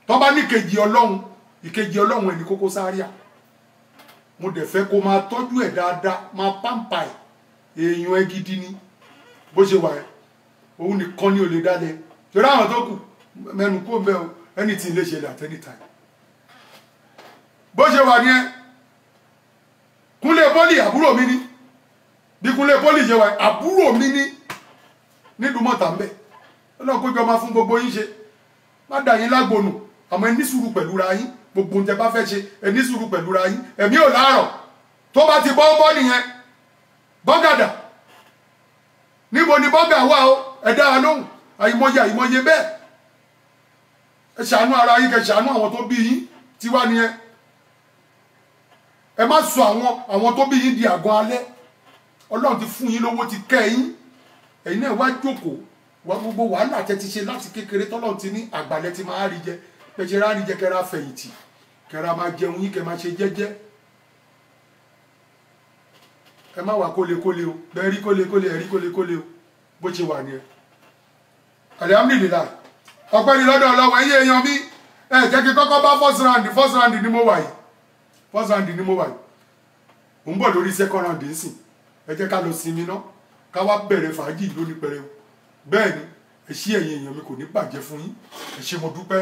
S2: tó bá ní ìkejì Ọlọ́run ẹni Koko Zaria mo dẹ̀ fẹ́ kó máa tọ́jú ẹ̀ dáadáa máa pàmpà ẹ̀ èèyàn ẹ gidi ni bó ṣe wà ẹ́ òun nìkan ni ò lè dálẹ̀ torí àwọn tó kù mẹ́nu kó mẹ́ o anything lè ṣẹlẹ̀ at any time bó ṣe wà ní ẹ Kúnlé Pọ́lì àbúrò mi ní bí Kúnlé Pọ́lì ṣe wà àbúrò mi ní nídùúmọ̀tà ń bẹ̀ Ọlọ́run kó jọ máa fún gbogbo yín ṣe má dà yín lágbónù àmọ́ ẹ ní sùúrù pẹ̀lú ra yín gbogbo tẹ́ bá fẹ́ ṣe ẹ ní sùúrù pẹ̀lú ra yín ẹ̀mí ò láàrọ̀ tó bá ti bọ́ nìyẹn bọ́gàdà níbo ni bọ́gà wà o ẹ dá wa lóhùn àìmọye bẹ́ẹ̀ ẹ ṣàánú ara yín kẹ ṣàánú àwọn tó bí yín tiwa nìyẹn ẹ má sọ àwọn tó bí yín di àgọ́ alẹ́ Ọlọ́run ti fún yín lówó ti kẹ́ yín ẹ̀yin náà wá jókòó wá gbogbo wàhálà tẹ́ ti ṣe láti kékeré tọ́lọ́run ti ní àgbàlẹ̀ ti máa rí jẹ pẹ̀ṣẹ̀ rárí jẹ kẹ́ra fẹ̀yìntì kẹ́ra máa jẹun yín kẹ́ máa ṣe jẹ́jẹ́ ẹ má wà kólekóle o bẹ́ẹ̀ rí kólekóle ẹ̀rí kólekóle o bó ṣe wà nìyẹn alihamudulilayi ọpẹ́ ni lọ́dọ̀ Ọlọ́run ẹ̀yin èèyàn mi ẹ jẹ́ kí kọ́kọ́ bá first round ni mo wà yìí ò ń bọ̀ lórí second round nsìn ẹ jẹ́ ká lọ sinmi ná ká wá bẹ̀rẹ̀ fàájì lónìí pẹ̀rẹ̀ bẹ́ẹ̀ ni ẹ ṣí ẹ̀yin èèyàn mi kò ní bàjẹ́ fún yín ẹ ṣé mo dúpẹ́